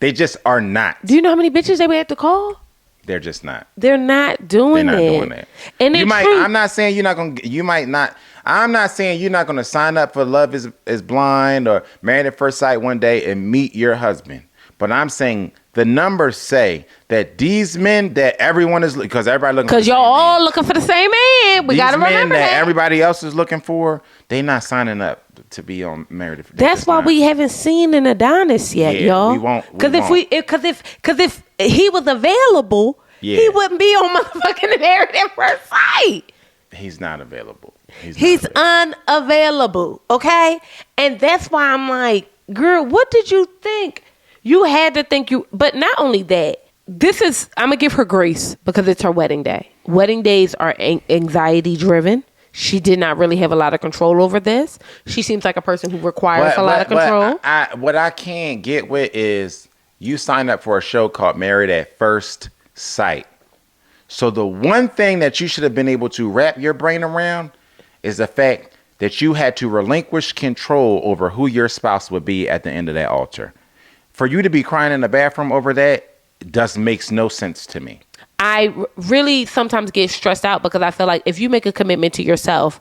They just are not. Do you know how many bitches they would have to call? They're just not. They're not doing that. And I'm not saying you're not going to. You might not. I'm not saying you're not going to sign up for Love is Blind or Married at First Sight one day and meet your husband. But I'm saying the numbers say that these men that everyone is, because everybody looking, because y'all all looking for the same man. We got to remember that everybody else is looking for. They not signing up to be on Married. That's why we haven't seen an Adonis yet, y'all. We won't. Because if he was available, he wouldn't be on motherfucking Married at First Sight. He's not available. He's unavailable. Okay, and that's why I'm like, girl, what did you think? You had to think but not only that, I'm going to give her grace because it's her wedding day. Wedding days are anxiety driven. She did not really have a lot of control over this. She seems like a person who requires a lot of control. What I can't get with is you signed up for a show called Married at First Sight. So the one thing that you should have been able to wrap your brain around is the fact that you had to relinquish control over who your spouse would be at the end of that altar. For you to be crying in the bathroom over that makes no sense to me. I really sometimes get stressed out because I feel like if you make a commitment to yourself,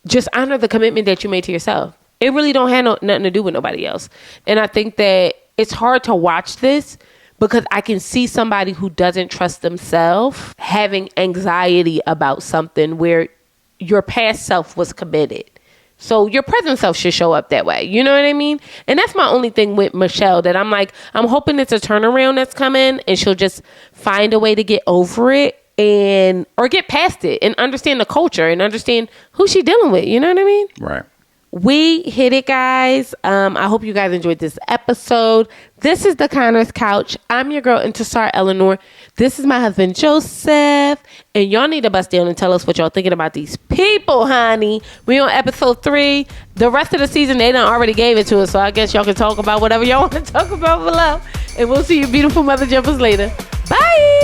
just honor the commitment that you made to yourself. It really don't have nothing to do with nobody else. And I think that it's hard to watch this because I can see somebody who doesn't trust themselves having anxiety about something where your past self was committed. So your present self should show up that way. You know what I mean? And that's my only thing with Michelle, that I'm like, I'm hoping it's a turnaround that's coming and she'll just find a way to get over it or get past it and understand the culture and understand who she's dealing with. You know what I mean? Right. We hit it, guys. I hope you guys enjoyed this episode. This is the Conner's Couch. I'm your girl, Intisar Eleanor. This is my husband, Joseph. And y'all need to bust down and tell us what y'all thinking about these people, honey. We on episode 3. The rest of the season, they done already gave it to us. So I guess y'all can talk about whatever y'all want to talk about below. And we'll see you beautiful mother jumpers later. Bye.